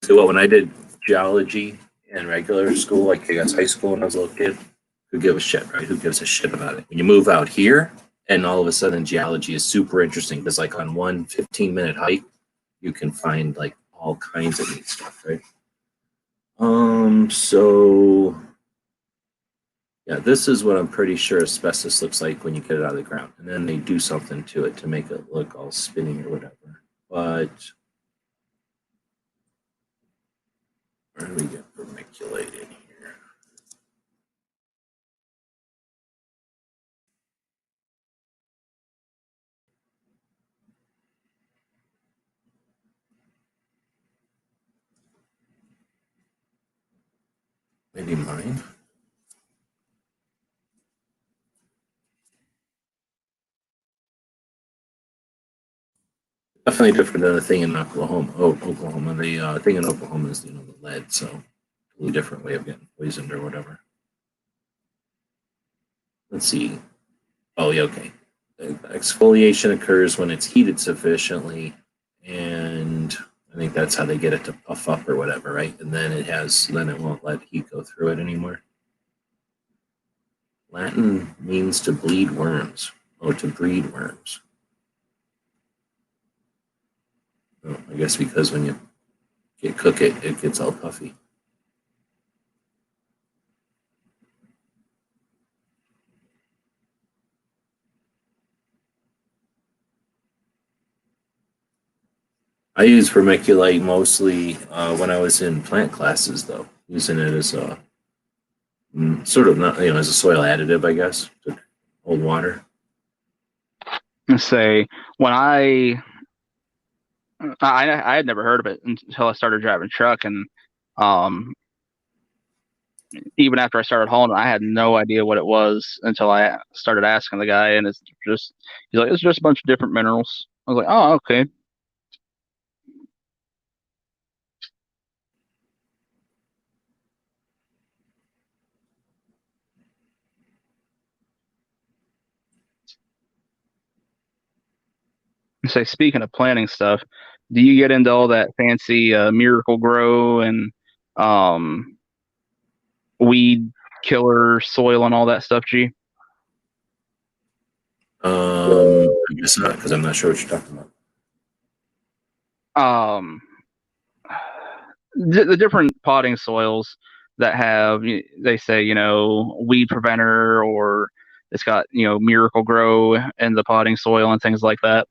So when I did geology in regular school, like I guess high school when I was a little kid, who gives a shit, right? Who gives a shit about it? When you move out here, and all of a sudden geology is super interesting, because like on one 15-minute hike, you can find like all kinds of neat stuff, right? So yeah, this is what I'm pretty sure asbestos looks like when you get it out of the ground, and then they do something to it to make it look all spinny or whatever. But where do we get vermiculite in here? Maybe mine. Definitely different than the thing in Oklahoma. Oklahoma. The thing in Oklahoma is the lead, so totally different way of getting poisoned or whatever. Let's see. Oh yeah, okay. The exfoliation occurs when it's heated sufficiently, and I think that's how they get it to puff up or whatever, right? And then it won't let heat go through it anymore. Latin means to bleed worms. Oh, to breed worms. Oh, I guess because when you cook it, it gets all puffy. I use vermiculite mostly when I was in plant classes, though, using it as a sort of not, as a soil additive, I guess, to hold water. And say when I had never heard of it until I started driving truck, and um, even after I started hauling it, I had no idea what it was until I started asking the guy, and he's like, it's just a bunch of different minerals. I was like, oh, okay. Say, speaking of planting stuff, do you get into all that fancy Miracle Grow and um, weed killer soil and all that stuff, G? I guess not, because I'm not sure what you're talking about. Um, the different potting soils that have, they say, weed preventer, or it's got, Miracle Grow in the potting soil and things like that.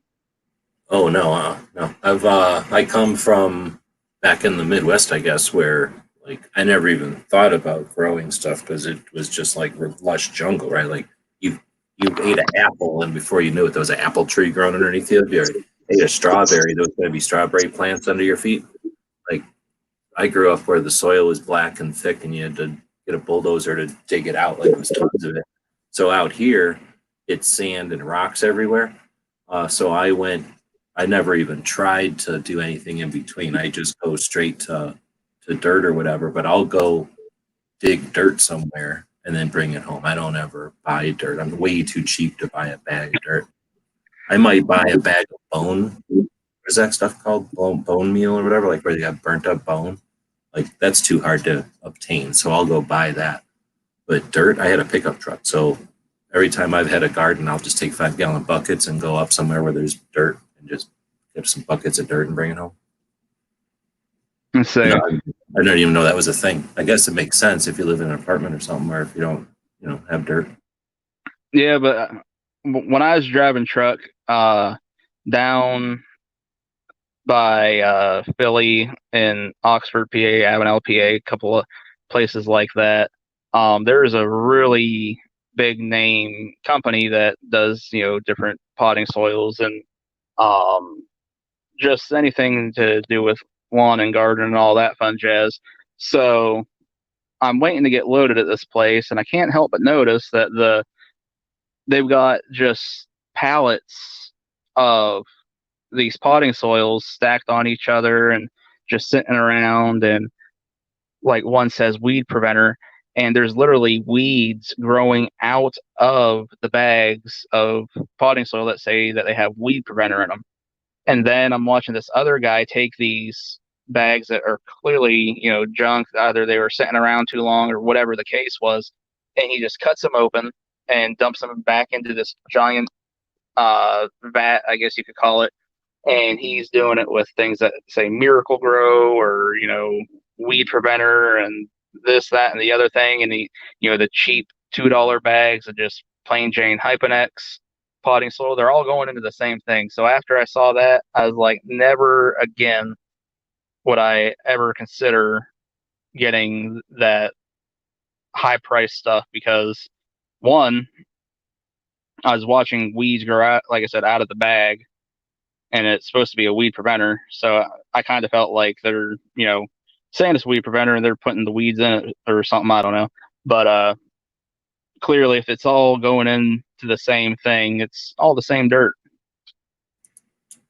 Oh no, no. I come from back in the Midwest, I guess, where like I never even thought about growing stuff because it was just like lush jungle, right? Like you ate an apple, and before you knew it, there was an apple tree growing underneath you. If you ate a strawberry, there was going to be strawberry plants under your feet. Like I grew up where the soil was black and thick, and you had to get a bulldozer to dig it out. Like it was tons of it. So out here, it's sand and rocks everywhere. So I never even tried to do anything in between. I just go straight to dirt or whatever, but I'll go dig dirt somewhere and then bring it home. I don't ever buy dirt. I'm way too cheap to buy a bag of dirt. I might buy a bag of bone. What's that stuff called? Bone meal or whatever, like where they got burnt up bone. Like that's too hard to obtain. So I'll go buy that. But dirt, I had a pickup truck. So every time I've had a garden, I'll just take 5-gallon buckets and go up somewhere where there's dirt and just get some buckets of dirt and bring it home. And say, No, I didn't even know that was a thing. I guess it makes sense if you live in an apartment or something, or if you don't, have dirt. yeah, but when I was driving truck down by Philly and Oxford, PA, Avenel, PA, a couple of places like that, there is a really big name company that does, different potting soils and just anything to do with lawn and garden and all that fun jazz. So I'm waiting to get loaded at this place, and I can't help but notice that they've got just pallets of these potting soils stacked on each other and just sitting around, and like one says weed preventer, and there's literally weeds growing out of the bags of potting soil that say that they have weed preventer in them. And then I'm watching this other guy take these bags that are clearly, junk, either they were sitting around too long or whatever the case was, and he just cuts them open and dumps them back into this giant vat, I guess you could call it. And he's doing it with things that say Miracle Grow or, weed preventer and this, that, and the other thing. And the cheap $2 bags of just plain Jane Hyponex potting soil, they're all going into the same thing. So after I saw that, I was like, never again would I ever consider getting that high price stuff, because one, I was watching weeds grow out, like I said, out of the bag, and it's supposed to be a weed preventer. So I kind of felt like they're, saying it's weed preventer and they're putting the weeds in it or something. I don't know. But clearly, if it's all going into the same thing, it's all the same dirt.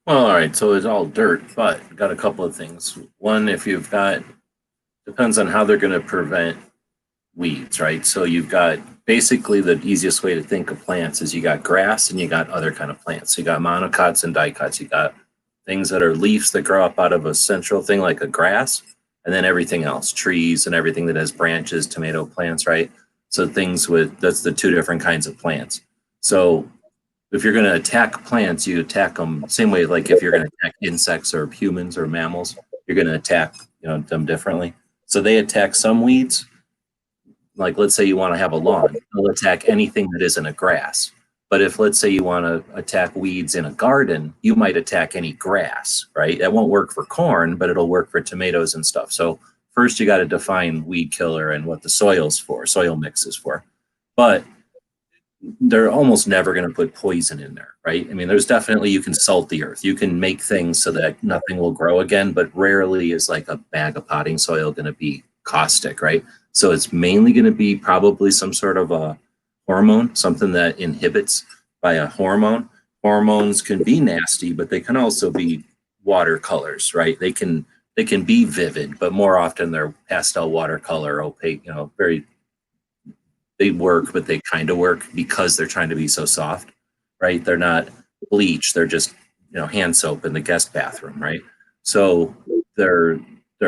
Well, all right. So it's all dirt, but got a couple of things. One, if you've got, depends on how they're going to prevent weeds, right? So you've got basically the easiest way to think of plants is you got grass and you got other kind of plants. You got monocots and dicots. You got things that are leaves that grow up out of a central thing like a grass, and then everything else, trees and everything that has branches, tomato plants, right? So things with, that's the two different kinds of plants. So If you're going to attack plants, you attack them same way. Like if you're going to attack insects or humans or mammals, you're going to attack them differently. So they attack some weeds. Like let's say you want to have a lawn, they'll attack anything that isn't a grass. But if let's say you want to attack weeds in a garden, you might attack any grass, right? That won't work for corn, but it'll work for tomatoes and stuff. So first you got to define weed killer and what the soil's for, soil mix is for. But they're almost never going to put poison in there, right? I mean, there's definitely, you can salt the earth. You can make things so that nothing will grow again, but rarely is like a bag of potting soil going to be caustic, right? So it's mainly going to be probably some sort of a hormone, something that inhibits by a hormone. Hormones can be nasty, but they can also be watercolors, right? They can be vivid, but more often they're pastel watercolor, opaque, very, they work, but they kind of work because they're trying to be so soft, right? They're not bleach, they're just, hand soap in the guest bathroom, right? So they're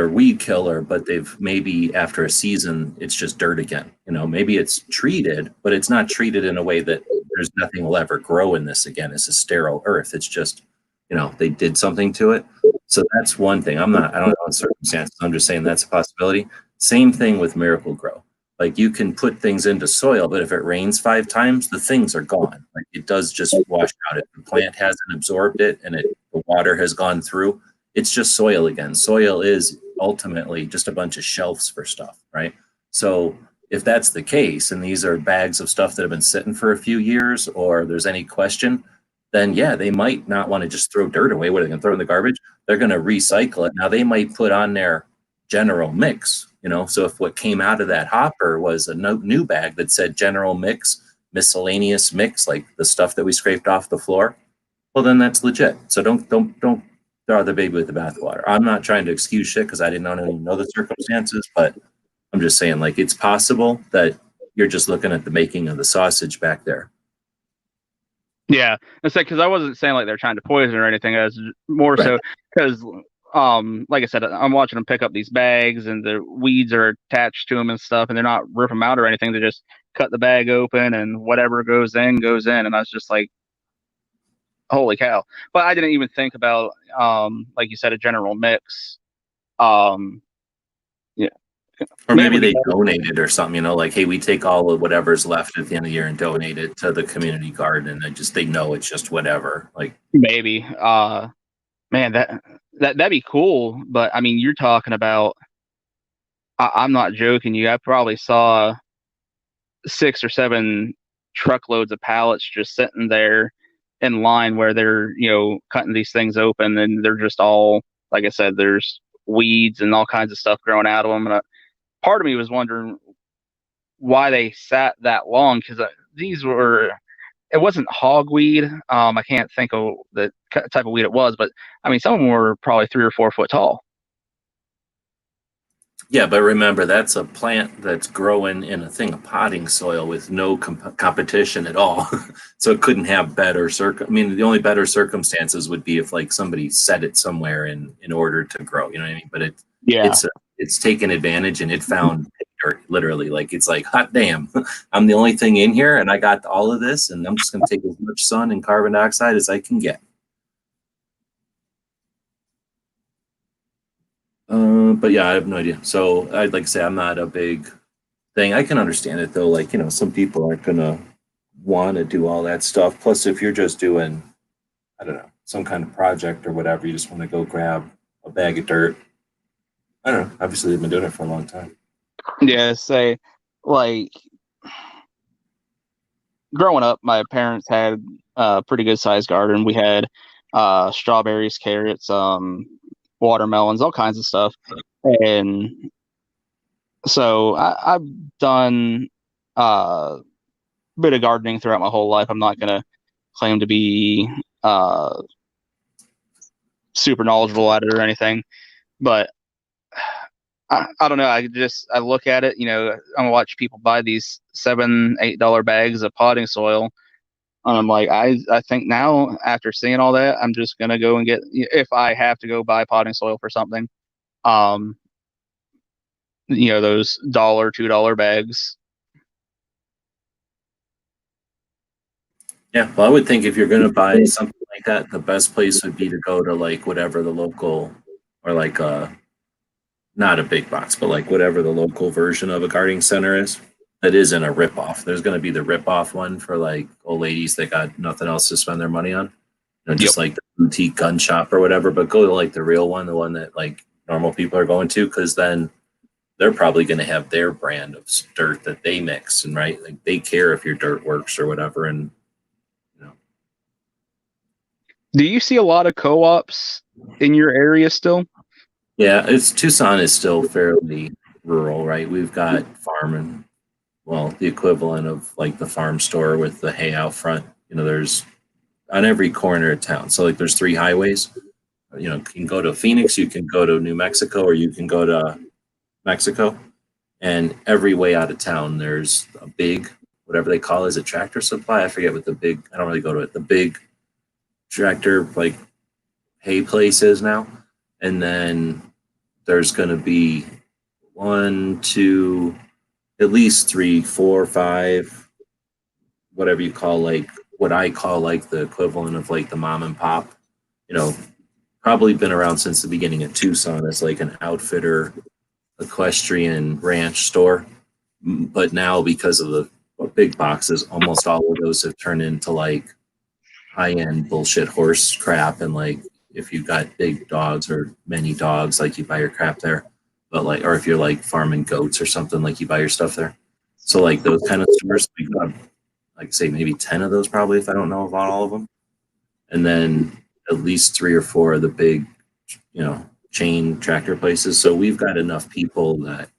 weed killer, but they've maybe after a season, it's just dirt again. Maybe it's treated, but it's not treated in a way that there's nothing will ever grow in this again. It's a sterile earth. It's just, they did something to it. So that's one thing. I don't know in circumstances. I'm just saying that's a possibility. Same thing with Miracle Grow. Like you can put things into soil, but if it rains 5 times, the things are gone. Like it does just wash out. If the plant hasn't absorbed it and the water has gone through, it's just soil again. Soil is ultimately just a bunch of shelves for stuff, right? So if that's the case, and these are bags of stuff that have been sitting for a few years, or there's any question, then yeah, they might not want to just throw dirt away. What are they going to throw in the garbage? They're going to recycle it. Now they might put on their general mix, so if what came out of that hopper was a new bag that said general mix, miscellaneous mix, like the stuff that we scraped off the floor, well, then that's legit. So don't throw the baby with the bathwater. I'm not trying to excuse shit because I didn't even know the circumstances, but I'm just saying, like, it's possible that you're just looking at the making of the sausage back there. Yeah, because I wasn't saying like they're trying to poison or anything. I was more Right. so because, like I said, I'm watching them pick up these bags and the weeds are attached to them and stuff, and they're not ripping them out or anything. They just cut the bag open and whatever goes in goes in. And I was just like, holy cow! But I didn't even think about, like you said, a general mix. Yeah. Or maybe they donated or something, like, hey, we take all of whatever's left at the end of the year and donate it to the community garden, and they know it's just whatever. Like maybe, man, that'd be cool. But I mean, you're talking about. I'm not joking you. I probably saw 6 or 7 truckloads of pallets just sitting there in line where they're, cutting these things open, and they're just all, like I said, there's weeds and all kinds of stuff growing out of them. And part of me was wondering why they sat that long, because it wasn't hogweed. I can't think of the type of weed it was, but I mean, some of them were probably 3 or 4 foot tall. Yeah, but remember, that's a plant that's growing in a thing of potting soil with no competition at all. So it couldn't have better the only better circumstances would be if like somebody set it somewhere in order to grow. You know what I mean? But it's taken advantage, and it found dirt, literally. Like it's like, hot damn, I'm the only thing in here, and I got all of this, and I'm just going to take as much sun and carbon dioxide as I can get. But yeah, I have no idea. So I'd like to say I'm not a big thing. I can understand it though. Like, some people aren't gonna want to do all that stuff. Plus, if you're just doing, I don't know, some kind of project or whatever, you just want to go grab a bag of dirt. I don't know. Obviously, they've been doing it for a long time. Yeah, say like growing up, my parents had a pretty good sized garden. We had strawberries, carrots, watermelons, all kinds of stuff. And so I've done a bit of gardening throughout my whole life. I'm not going to claim to be super knowledgeable at it or anything, but I don't know. I look at it, I watch people buy these $7-8 bags of potting soil. And I'm like, I think now after seeing all that, I'm just going to go and get, if I have to go buy potting soil for something, those $1, $2 bags. Yeah, well, I would think if you're going to buy something like that, the best place would be to go to like whatever the local, or like not a big box, but like whatever the local version of a gardening center is. That isn't a ripoff. There's going to be the ripoff one for like old ladies that got nothing else to spend their money on, Yep. just like the boutique gun shop or whatever. But go to like the real one, the one that like normal people are going to, because then they're probably going to have their brand of dirt that they mix, and right, like they care if your dirt works or whatever, and you know. Do you see a lot of co-ops in your area still? Yeah, it's Tucson is still fairly rural, right? We've got farming, well, the equivalent of like the farm store with the hay out front. There's on every corner of town. So like there's 3 highways. You can go to Phoenix, you can go to New Mexico, or you can go to Mexico. And every way out of town, there's a big, whatever they call it, is it Tractor Supply? I forget what the big, I don't really go to it, the big tractor, like hay place is now. And then there's going to be 1, 2, at least 3, 4, 5, whatever you call, like what I call like the equivalent of like the mom and pop, you know, probably been around since the beginning of Tucson as like an outfitter, equestrian ranch store. But now because of the big boxes, almost all of those have turned into like high end bullshit horse crap. And like if you've got big dogs or many dogs, like you buy your crap there. But like, or if you're like farming goats or something, like you buy your stuff there. So like those kind of stores, we've got like say maybe 10 of those probably, if I don't know about all of them. And then at least 3 or 4 of the big, chain tractor places. So we've got enough people that,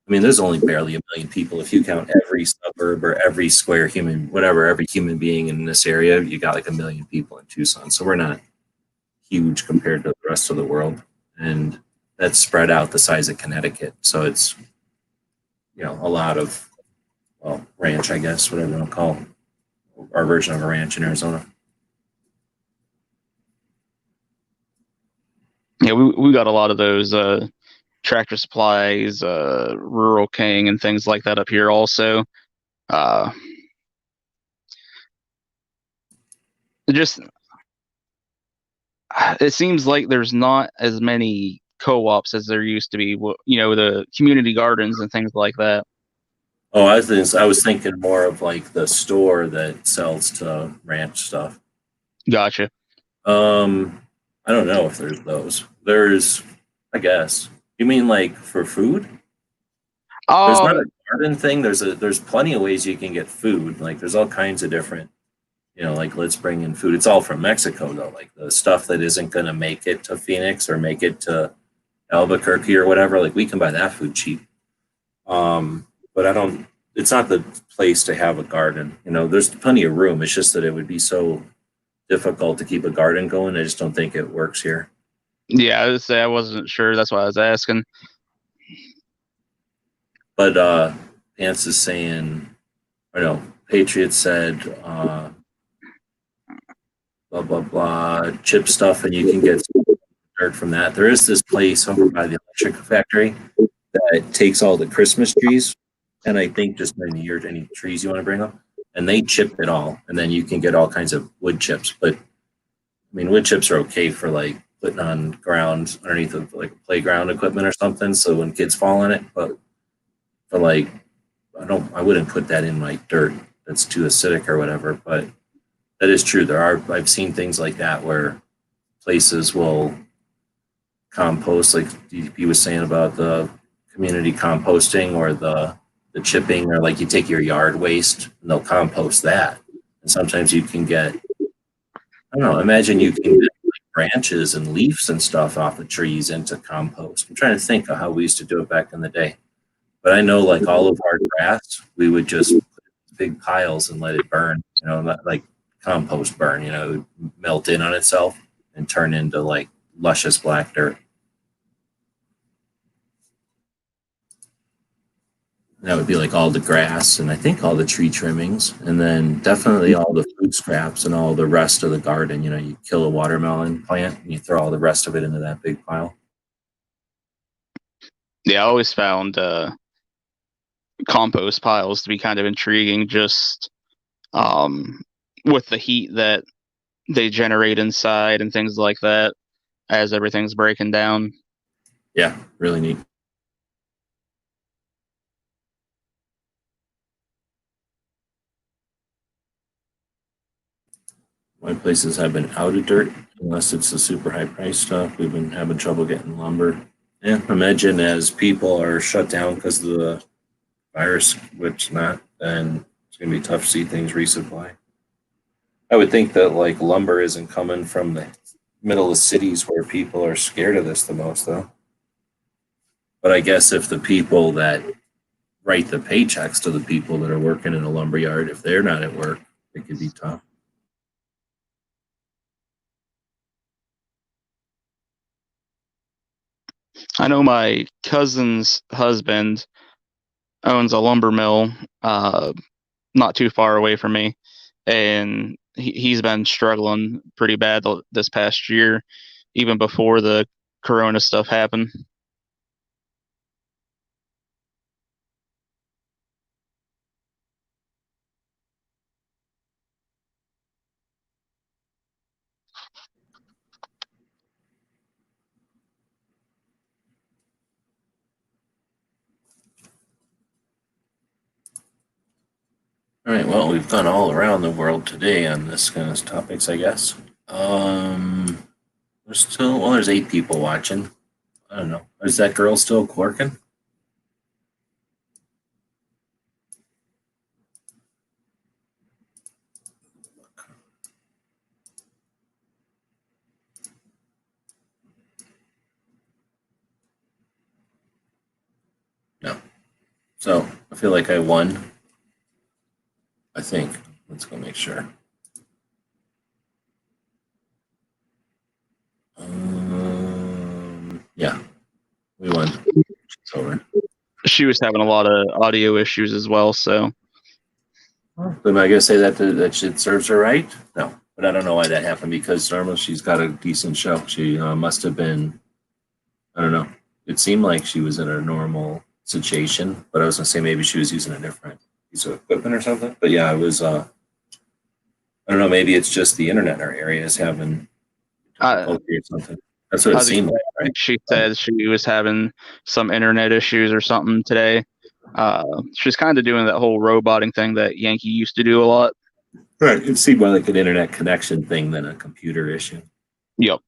I mean, there's only barely 1 million people. If you count every suburb or every square human, whatever, every human being in this area, you got like 1 million people in Tucson. So we're not huge compared to the rest of the world. And that's spread out the size of Connecticut. So it's, a lot of, well, ranch, I guess, whatever you want to call our version of a ranch in Arizona. Yeah, we got a lot of those Tractor Supplies, Rural King, and things like that up here also. Just it seems like there's not as many co-ops as there used to be. The community gardens and things like that. Oh, I was thinking more of like the store that sells to ranch stuff. Gotcha. I don't know if there's those. There's, I guess. You mean like for food? There's not a garden thing. There's plenty of ways you can get food. Like there's all kinds of different, like let's bring in food. It's all from Mexico though. Like the stuff that isn't gonna make it to Phoenix or make it to Albuquerque or whatever, like we can buy that food cheap. But it's not the place to have a garden. There's plenty of room. It's just that it would be so difficult to keep a garden going. I just don't think it works here. Yeah, I would say I wasn't sure. That's why I was asking. But Vance is saying, or no, Patriot said, blah, blah, blah, chip stuff, and you can get dirt from that. There is this place over by the electric factory that takes all the Christmas trees, and I think just any trees you want to bring up, and they chip it all, and then you can get all kinds of wood chips. But I mean, wood chips are okay for like putting on ground underneath of like playground equipment or something, so when kids fall on it. But for like, I wouldn't put that in like dirt that's too acidic or whatever. But that is true. I've seen things like that where places will compost, like DDP was saying about the community composting or the chipping, or like you take your yard waste and they'll compost that. And sometimes you can get, I don't know, imagine you can get like branches and leaves and stuff off of trees into compost. I'm trying to think of how we used to do it back in the day. But I know like all of our grass, we would just put big piles and let it burn, not like compost burn, it would melt in on itself and turn into like luscious black dirt. That would be like all the grass and I think all the tree trimmings, and then definitely all the food scraps and all the rest of the garden. You kill a watermelon plant and you throw all the rest of it into that big pile. Yeah, I always found compost piles to be kind of intriguing. Just with the heat that they generate inside and things like that as everything's breaking down. Yeah, really neat. My places have been out of dirt, unless it's the super high price stuff. We've been having trouble getting lumber. Yeah, imagine as people are shut down because of the virus, which not, then it's going to be tough to see things resupply. I would think that like lumber isn't coming from the middle of cities where people are scared of this the most, though. But I guess if the people that write the paychecks to the people that are working in a lumber yard, if they're not at work, it could be tough. I know my cousin's husband owns a lumber mill not too far away from me, and he's been struggling pretty bad this past year, even before the corona stuff happened. All right, well, we've gone all around the world today on this kind of topics, I guess. There's 8 people watching. I don't know. Is that girl still Qwarking? No. So I feel like I won. I think. Let's go make sure. Yeah, we won. It's over. She was having a lot of audio issues as well, so. Am I gonna say that shit serves her right? No, but I don't know why that happened because normally she's got a decent show. She must have been. I don't know. It seemed like she was in a normal situation, but I was gonna say maybe she was using a different piece of equipment or something. But yeah, it was. I don't know. Maybe it's just the internet in our area is having difficulty or something. That's what it seemed like, right? She said she was having some internet issues or something today. She's kind of doing that whole roboting thing that Yankee used to do a lot. Right. It seemed more like an internet connection thing than a computer issue. Yep.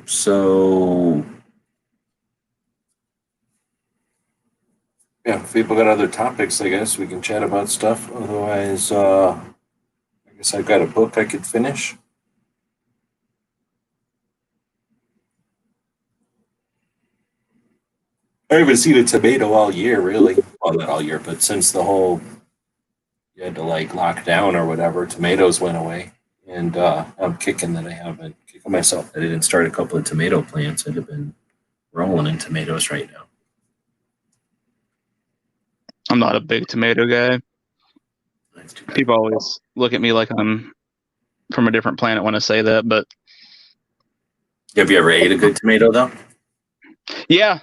So, yeah, if people got other topics, I guess we can chat about stuff. Otherwise, I guess I've got a book I could finish. I haven't seen a tomato all year, really. Well, not all year, but since the whole you had to like lock down or whatever, tomatoes went away. And I'm kicking that I haven't kicking myself that I didn't start a couple of tomato plants. I'd have been rolling in tomatoes right now. I'm not a big tomato guy. People always look at me like I'm from a different planet when I say that, but have you ever ate a good tomato though? Yeah.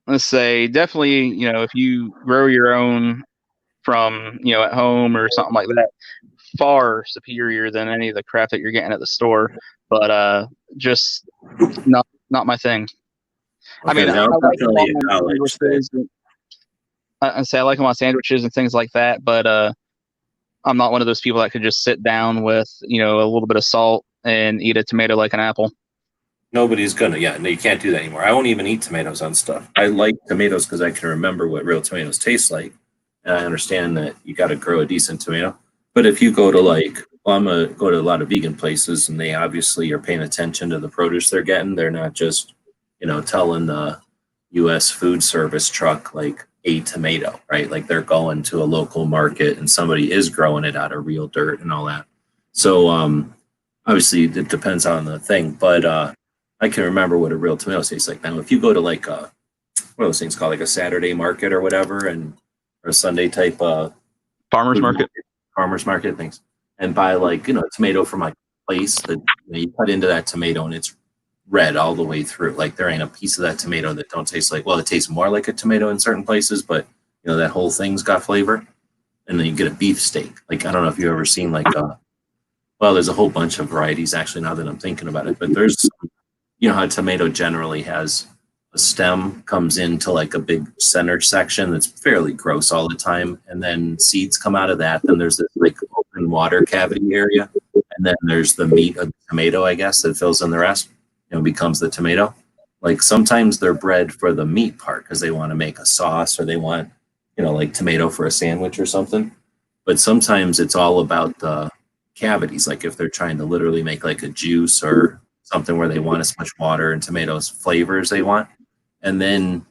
Let's say definitely, if you grow your own from, at home or something like that, far superior than any of the crap that you're getting at the store. But just not my thing. Okay, I mean, I like them on sandwiches. I say I like them on sandwiches and things like that, but I'm not one of those people that could just sit down with, a little bit of salt and eat a tomato like an apple. Nobody's gonna. Yeah, no, you can't do that anymore. I won't even eat tomatoes on stuff. I like tomatoes because I can remember what real tomatoes taste like, and I understand that you got to grow a decent tomato. But if you go to I'm gonna go to a lot of vegan places, and they obviously are paying attention to the produce they're getting. They're not just, telling the U.S. food service truck like a tomato, right? Like they're going to a local market, and somebody is growing it out of real dirt and all that. So obviously it depends on the thing, but I can remember what a real tomato tastes like. Now, if you go to like what are those things called, like a Saturday market or whatever, or a Sunday type farmers market things, and buy like a tomato from like a place that you cut into that tomato and it's red all the way through. Like there ain't a piece of that tomato that don't taste like, well, it tastes more like a tomato in certain places, but you know, that whole thing's got flavor. And then you get a beef steak. Like, I don't know if you've ever seen like well, there's a whole bunch of varieties actually now that I'm thinking about it, but there's, you know, how a tomato generally has a stem comes into like a big center section that's fairly gross all the time. And then seeds come out of that. Then there's this like open water cavity area. And then there's the meat of the tomato, I guess, that fills in the rest, you know, becomes the tomato. Like sometimes they're bred for the meat part because they want to make a sauce or they want, you know, like tomato for a sandwich or something. But sometimes it's all about the cavities. Like if they're trying to literally make like a juice or something where they want as much water and tomatoes flavor as they want. And then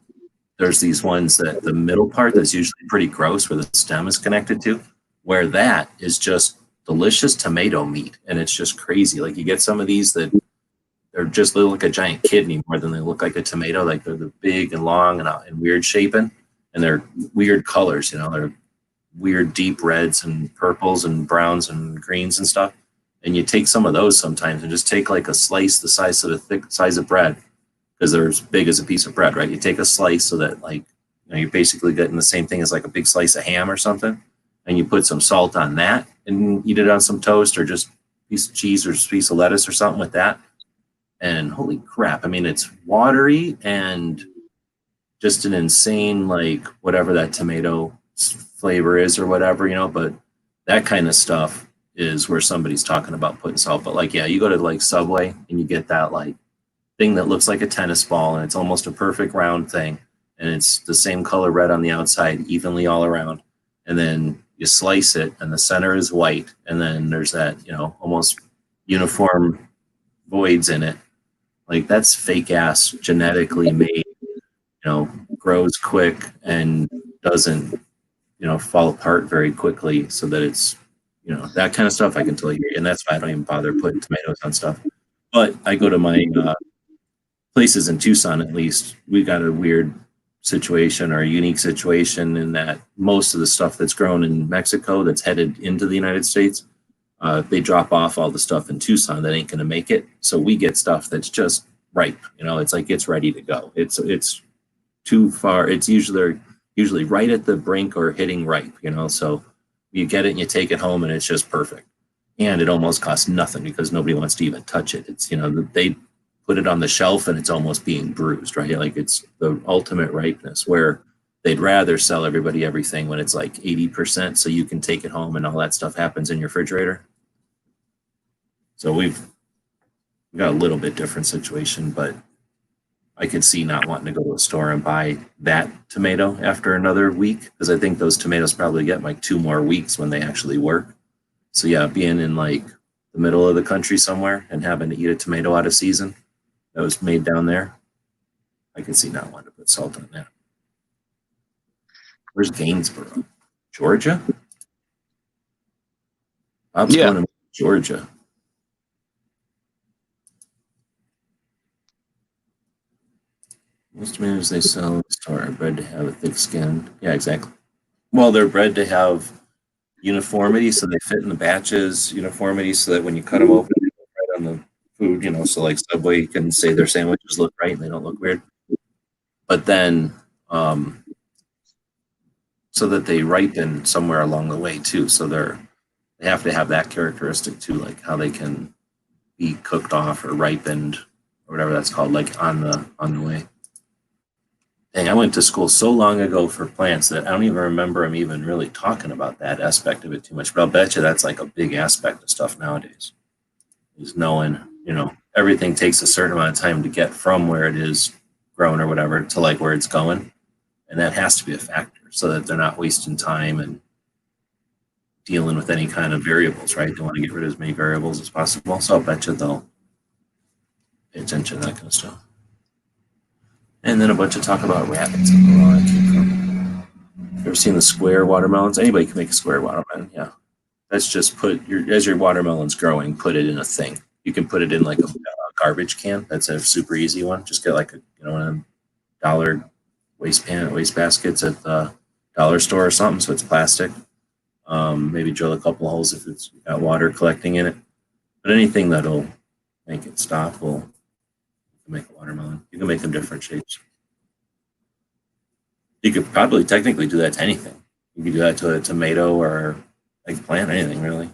there's these ones that the middle part that's usually pretty gross where the stem is connected to, where that is just delicious tomato meat. And it's just crazy. Like you get some of these that they're just look like a giant kidney more than they look like a tomato. Like they're big and long and weird shaping, and they're weird colors. You know, they're weird deep reds and purples and browns and greens and stuff. And you take some of those sometimes and just take like a slice the size of a thick size of bread, because they're as big as a piece of bread, right? You take a slice so that like, you know, you're basically getting the same thing as like a big slice of ham or something. And you put some salt on that and eat it on some toast or just a piece of cheese or a piece of lettuce or something with that. And holy crap, I mean, it's watery and just an insane, like whatever that tomato flavor is or whatever, you know, but that kind of stuff is where somebody's talking about putting salt. But like, yeah, you go to like Subway and you get that like thing that looks like a tennis ball and it's almost a perfect round thing. And it's the same color red on the outside, evenly all around. And then you slice it and the center is white. And then there's that, you know, almost uniform voids in it. Like that's fake ass genetically made, you know, grows quick and doesn't, you know, fall apart very quickly so that it's, you know, that kind of stuff I can tell you. And that's why I don't even bother putting tomatoes on stuff. But I go to my places in Tucson, at least, we got a weird situation or a unique situation in that most of the stuff that's grown in Mexico that's headed into the United States, they drop off all the stuff in Tucson that ain't going to make it. So we get stuff that's just ripe. You know, it's like it's ready to go. It's too far. It's usually right at the brink or hitting ripe. You know, so you get it and you take it home and it's just perfect. And it almost costs nothing because nobody wants to even touch it. It's, you know, they put it on the shelf and it's almost being bruised, right? Like it's the ultimate ripeness where they'd rather sell everybody everything when it's like 80% so you can take it home and all that stuff happens in your refrigerator. So we've got a little bit different situation, but I could see not wanting to go to a store and buy that tomato after another week because I think those tomatoes probably get like 2 more weeks when they actually work. So yeah, being in like the middle of the country somewhere and having to eat a tomato out of season that was made down there, I can see not wanting to put salt on that. Where's Gainesboro? Georgia? Bob's going to Georgia. Most tomatoes they sell in the store are bred to have a thick skin. Yeah, exactly. Well, they're bred to have uniformity, so they fit in the batches, uniformity, so that when you cut them open, they look right on the food, you know, so like Subway can say their sandwiches look right and they don't look weird. But then, so that they ripen somewhere along the way too. So they have to have that characteristic too, like how they can be cooked off or ripened or whatever that's called, like on the way. Dang, I went to school so long ago for plants that I don't even remember them even really talking about that aspect of it too much. But I'll bet you that's like a big aspect of stuff nowadays, is knowing, you know, everything takes a certain amount of time to get from where it is grown or whatever to like where it's going. And that has to be a factor so that they're not wasting time and dealing with any kind of variables, right? They want to get rid of as many variables as possible. So I'll bet you they'll pay attention to that kind of stuff. And then a bunch of talk about rabbits. I don't know where that came from. You ever seen the square watermelons? Anybody can make a square watermelon, yeah. That's just as your watermelon's growing, put it in a thing. You can put it in like a garbage can. That's a super easy one. Just get like one of them dollar waste baskets at the dollar store or something, so it's plastic. Maybe drill a couple holes if it's got water collecting in it. But anything that'll make it stop will to make a watermelon. You can make them different shapes. You could probably technically do that to anything. You could do that to a tomato or eggplant, anything really.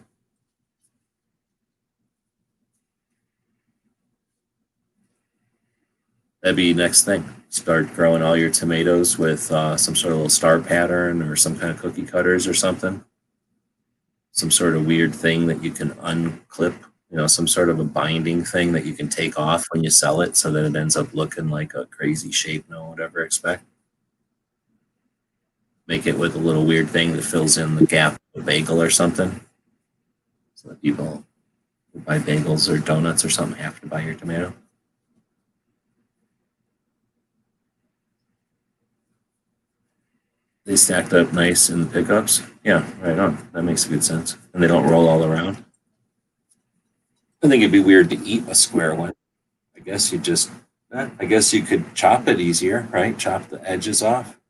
That'd be next thing. Start growing all your tomatoes with some sort of little star pattern or some kind of cookie cutters or something. Some sort of weird thing that you can unclip, some sort of a binding thing that you can take off when you sell it so that it ends up looking like a crazy shape no one would ever expect. Make it with a little weird thing that fills in the gap of a bagel or something. So that people who buy bagels or donuts or something have to buy your tomato. They stacked up nice in the pickups. Yeah, right on. That makes good sense. And they don't roll all around. I think it'd be weird to eat a square one. I guess you could chop it easier, right? Chop the edges off.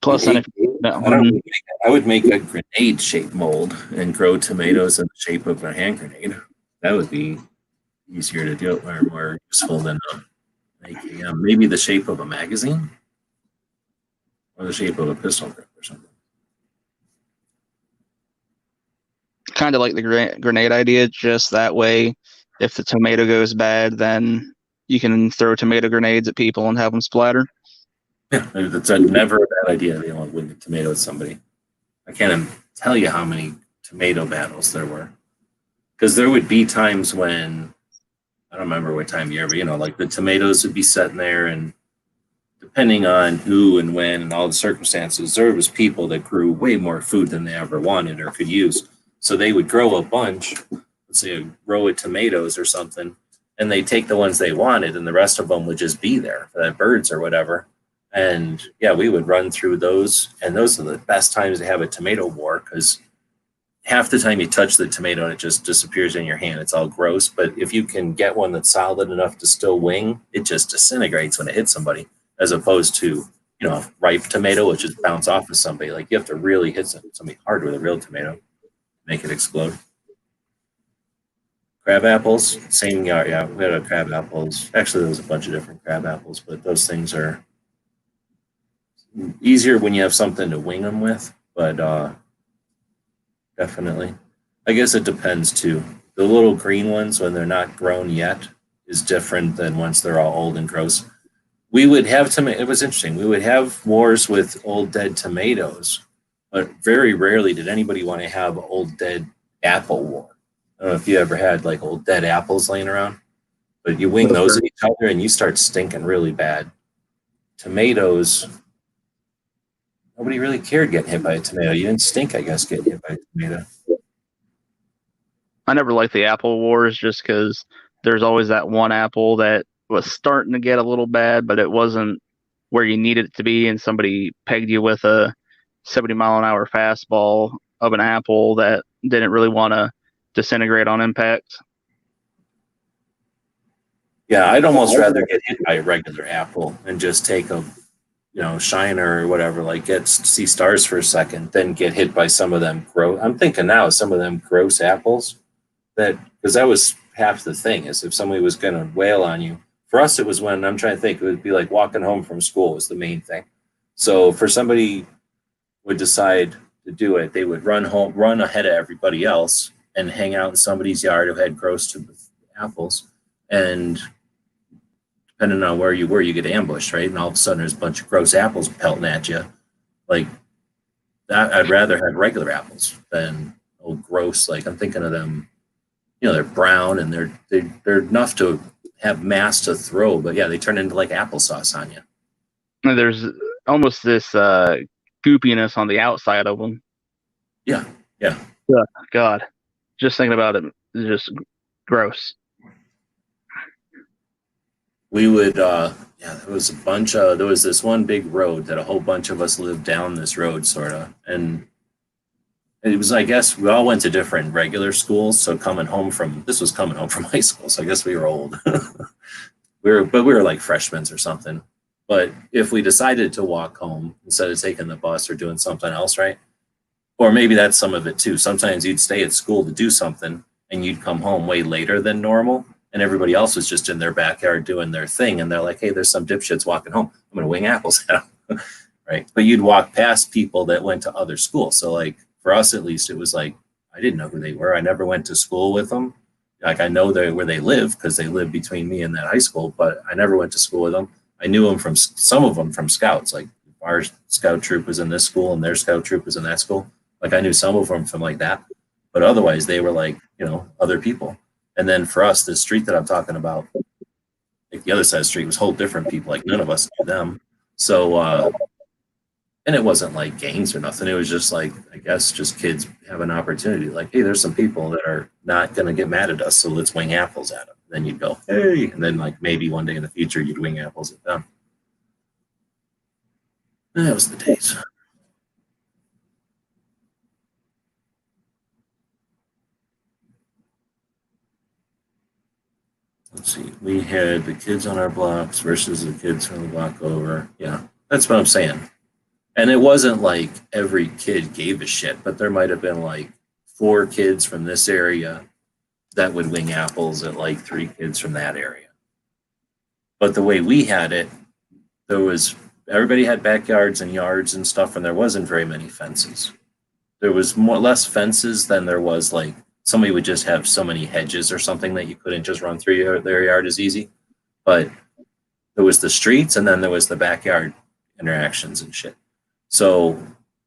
Plus, I would make a grenade shaped mold and grow tomatoes in the shape of a hand grenade. That would be easier to do or more useful than maybe the shape of a magazine or the shape of a pistol grip or something. Kind of like the grenade idea, just that way, if the tomato goes bad, then you can throw tomato grenades at people and have them splatter. Yeah, it's never a bad idea to wing a tomato at somebody. I can't tell you how many tomato battles there were. Because there would be times when, I don't remember what time of year, but like the tomatoes would be sitting there, and depending on who and when and all the circumstances, there was people that grew way more food than they ever wanted or could use. So they would grow a bunch, let's say a row of tomatoes or something, and they take the ones they wanted, and the rest of them would just be there for the birds or whatever. And yeah, we would run through those, and those are the best times to have a tomato war, because half the time you touch the tomato and it just disappears in your hand. It's all gross. But if you can get one that's solid enough to still wing, it just disintegrates when it hits somebody, as opposed to, a ripe tomato, which just bounce off of somebody. Like, you have to really hit somebody hard with a real tomato, make it explode. Crab apples, same yard. Yeah, we had crab apples. Actually, there was a bunch of different crab apples, but those things are easier when you have something to wing them with. But definitely, I guess it depends too. The little green ones, when they're not grown yet, is different than once they're all old and gross. We would have it was interesting. We would have wars with old dead tomatoes, but very rarely did anybody want to have old dead apple war. I don't know if you ever had like old dead apples laying around, but you wing those at each other and you start stinking really bad. Tomatoes, nobody really cared getting hit by a tomato. You didn't stink, I guess, getting hit by a tomato. I never liked the apple wars just because there's always that one apple that was starting to get a little bad, but it wasn't where you needed it to be, and somebody pegged you with a 70-mile-an-hour fastball of an apple that didn't really want to disintegrate on impact. Yeah, I'd almost rather get hit by a regular apple and just take a shiner or whatever, like see stars for a second, then get hit by some of them I'm thinking now some of them gross apples, because that was half the thing, is if somebody was going to wail on you. For us, it was when, I'm trying to think, it would be like walking home from school was the main thing. So for somebody would decide to do it, they would run ahead of everybody else and hang out in somebody's yard who had gross apples, and depending on where you were, you get ambushed, right? And all of a sudden there's a bunch of gross apples pelting at you. Like that, I'd rather have regular apples than gross. Like, I'm thinking of them, they're brown and they're enough to have mass to throw, but yeah, they turn into like applesauce on you. And there's almost this goopiness on the outside of them. Yeah. God, just thinking about it is just gross. We would, there was this one big road that a whole bunch of us lived down this road, sort of. And it was, I guess, we all went to different regular schools. So this was coming home from high school. So I guess we were old. we were like freshmen or something. But if we decided to walk home instead of taking the bus or doing something else, right? Or maybe that's some of it too. Sometimes you'd stay at school to do something and and you'd come home way later than normal, and everybody else was just in their backyard doing their thing, and they're like, hey, there's some dipshits walking home. I'm going to wing apples at them. Right. But you'd walk past people that went to other schools. So like for us, at least, it was like, I didn't know who they were. I never went to school with them. Like I know where they live because they live between me and that high school, but I never went to school with them. I knew them from some of them from scouts. Like our scout troop was in this school and their scout troop was in that school. Like I knew some of them from like that, but otherwise they were like, you know, other people. And then for us, the street that I'm talking about, like the other side of the street was whole different people. Like none of us knew them. So, and it wasn't like gangs or nothing. It was just like, I guess, just kids have an opportunity. Like, hey, there's some people that are not going to get mad at us, so let's wing apples at them. Then you'd go, hey, and then like maybe one day in the future you'd wing apples at them. That was the days. Let's see. We had the kids on our blocks versus the kids from the block over. Yeah, that's what I'm saying. And it wasn't like every kid gave a shit, but there might have been like 4 kids from this area that would wing apples at like 3 kids from that area. But the way we had it, everybody had backyards and yards and stuff, and there wasn't very many fences. There was less fences than there was like somebody would just have so many hedges or something that you couldn't just run through their yard as easy. But there was the streets and then there was the backyard interactions and shit. So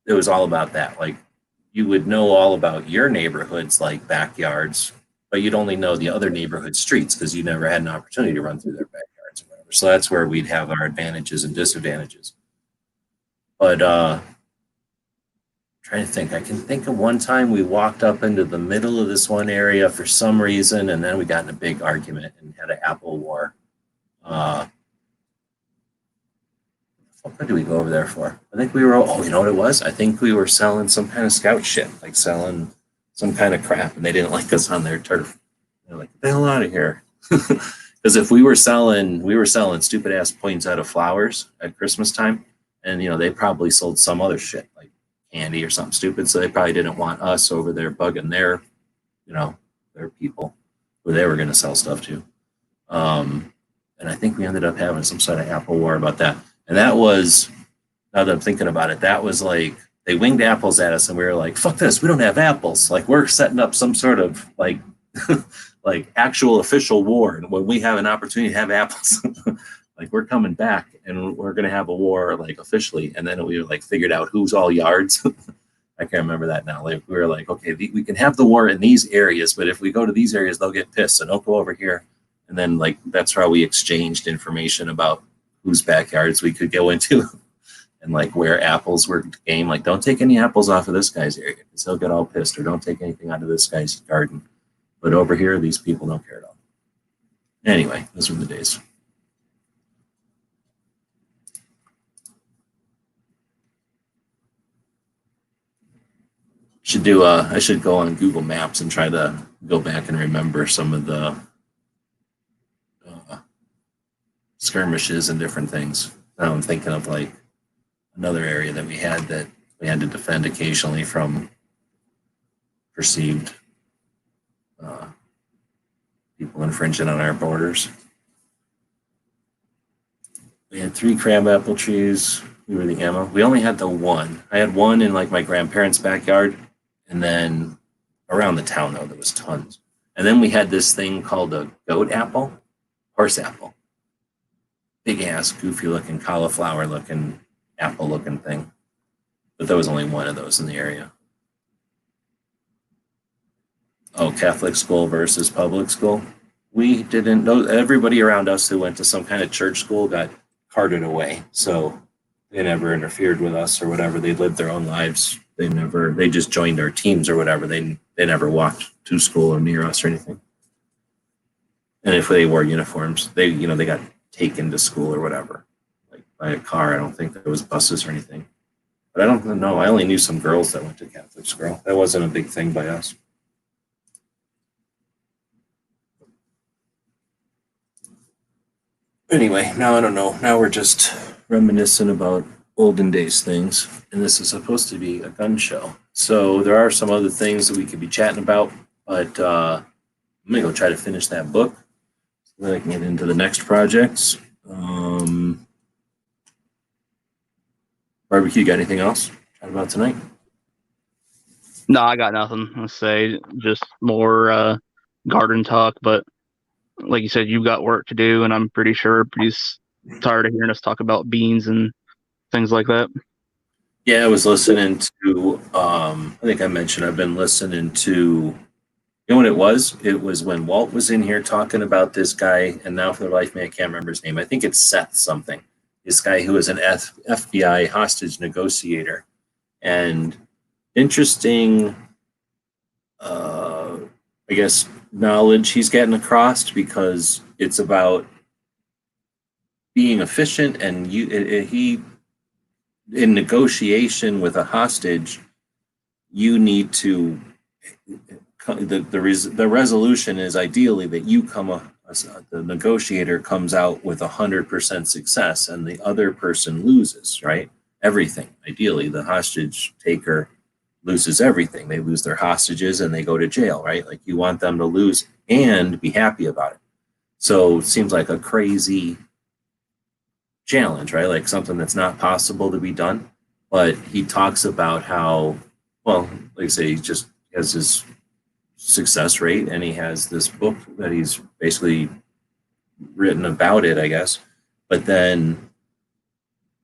it was all about that. Like you would know all about your neighborhood's like backyards, but you'd only know the other neighborhood streets because you never had an opportunity to run through their backyards or whatever. So that's where we'd have our advantages and disadvantages. But trying to think, I can think of one time we walked up into the middle of this one area for some reason, and then we got in a big argument and had an apple war. What did we go over there for? I think we were, you know what it was? I think we were selling some kind of scout shit, like selling some kind of crap, and they didn't like us on their turf. They're like, get the hell out of here. Because if we were selling stupid ass poinsettia flowers at Christmas time, and you know, they probably sold some other shit like candy or something stupid, so they probably didn't want us over there bugging their, you know, their people who they were going to sell stuff to. And I think we ended up having some sort of apple war about that. And that was, now that I'm thinking about it, that was like, they winged apples at us and we were like, fuck this, we don't have apples. Like we're setting up some sort of like, like actual official war. And when we have an opportunity to have apples, like we're coming back and we're going to have a war like officially. And then we like figured out who's all yards. I can't remember that now. Like we were like, okay, we can have the war in these areas, but if we go to these areas, they'll get pissed. So don't go over here. And then like, that's how we exchanged information about whose backyards we could go into and like where apples were game. Like, don't take any apples off of this guy's area because he'll get all pissed, or don't take anything out of this guy's garden. But over here, these people don't care at all. Anyway, those were the days. I should go on Google Maps and try to go back and remember some of the skirmishes and different things. Now I'm thinking of like another area that we had to defend occasionally from perceived people infringing on our borders. We had 3 crabapple trees. We were the ammo. We only had the one. I had one in like my grandparents' backyard, and then around the town though there was tons. And then we had this thing called a goat apple, horse apple. Big ass, goofy looking, cauliflower looking, apple looking thing. But there was only one of those in the area. Oh, Catholic school versus public school. We didn't know, everybody around us who went to some kind of church school got carted away. So they never interfered with us or whatever. They lived their own lives. They just joined our teams or whatever. They never walked to school or near us or anything. And if they wore uniforms, they got taken to school or whatever, like by a car. I don't think there was buses or anything. But I don't know. I only knew some girls that went to Catholic school. That wasn't a big thing by us. Anyway, now I don't know. Now we're just reminiscing about olden days things, and this is supposed to be a gun show. So there are some other things that we could be chatting about, but I'm gonna go try to finish that book so that I can get into the next projects. Barbecue, got anything else to chat about tonight? No, I got nothing. Let's say just more garden talk. But like you said, you've got work to do, and I'm pretty sure everybody's tired of hearing us talk about beans and things like that. Yeah, I was listening to, I think I mentioned I've been listening to, you know what it was? It was when Walt was in here talking about this guy, and now for the life of me, I can't remember his name. I think it's Seth something. This guy who is an FBI hostage negotiator. And interesting, I guess, knowledge he's getting across, because it's about being efficient, and he in negotiation with a hostage, you need to the resolution is ideally that you the negotiator comes out with 100% success and the other person loses, right? Everything. Ideally, the hostage taker loses everything. They lose their hostages and they go to jail, right? Like, you want them to lose and be happy about it. So it seems like a crazy challenge, right? Like something that's not possible to be done. But he talks about how, well, like I say, he just has this success rate, and he has this book that he's basically written about it, I guess. But then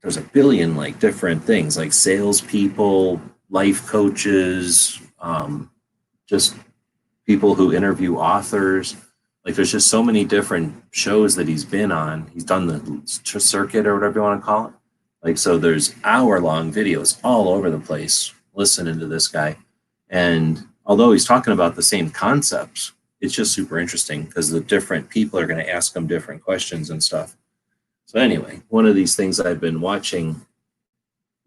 there's a billion like different things, like salespeople, life coaches, just people who interview authors. Like, there's just so many different shows that he's been on. He's done the circuit, or whatever you want to call it. Like, so there's hour-long videos all over the place listening to this guy. And although he's talking about the same concepts, it's just super interesting because the different people are going to ask him different questions and stuff. So anyway, one of these things I've been watching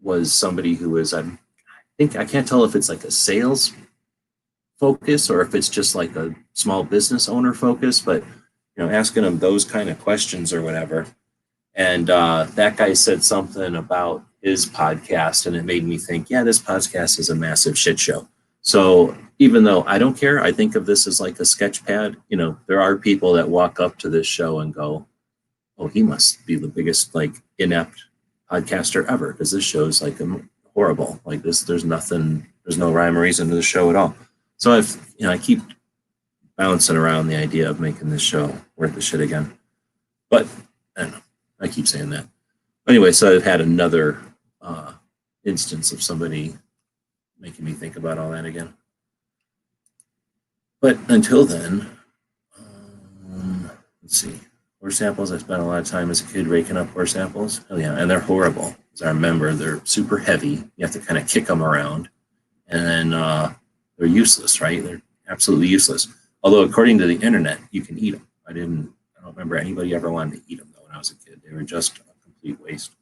was somebody who is, I can't tell if it's like a sales focus or if it's just like a small business owner focus, but asking him those kind of questions or whatever. And that guy said something about his podcast, and it made me think, yeah, this podcast is a massive shit show. So even though I don't care, I think of this as like a sketch pad. There are people that walk up to this show and go, oh, he must be the biggest like inept podcaster ever, because this show's like horrible. Like this, there's no rhyme or reason to the show at all. So I keep bouncing around the idea of making this show worth the shit again. But I don't know. I keep saying that. Anyway, so I've had another instance of somebody making me think about all that again. But until then, let's see. Horse apples. I spent a lot of time as a kid raking up horse apples. Oh yeah, and they're horrible. As I remember, they're super heavy. You have to kind of kick them around, and then they're useless, right? They're absolutely useless. Although according to the internet, you can eat them. I don't remember anybody ever wanted to eat them though when I was a kid. They were just a complete waste.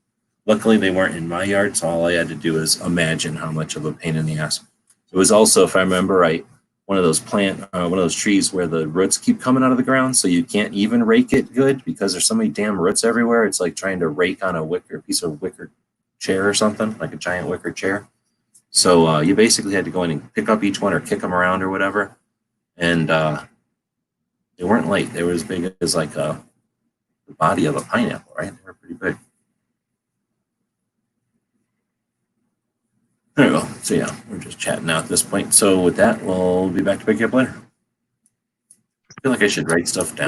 Luckily, they weren't in my yard, so all I had to do was imagine how much of a pain in the ass. It was also, if I remember right, one of those trees where the roots keep coming out of the ground, so you can't even rake it good because there's so many damn roots everywhere. It's like trying to rake on a piece of wicker chair or something, like a giant wicker chair. So you basically had to go in and pick up each one or kick them around or whatever. And they weren't light. They were as big as like the body of a pineapple, right? They were pretty big. There we go. So yeah, we're just chatting now at this point. So with that, we'll be back to pick you up later. I feel like I should write stuff down.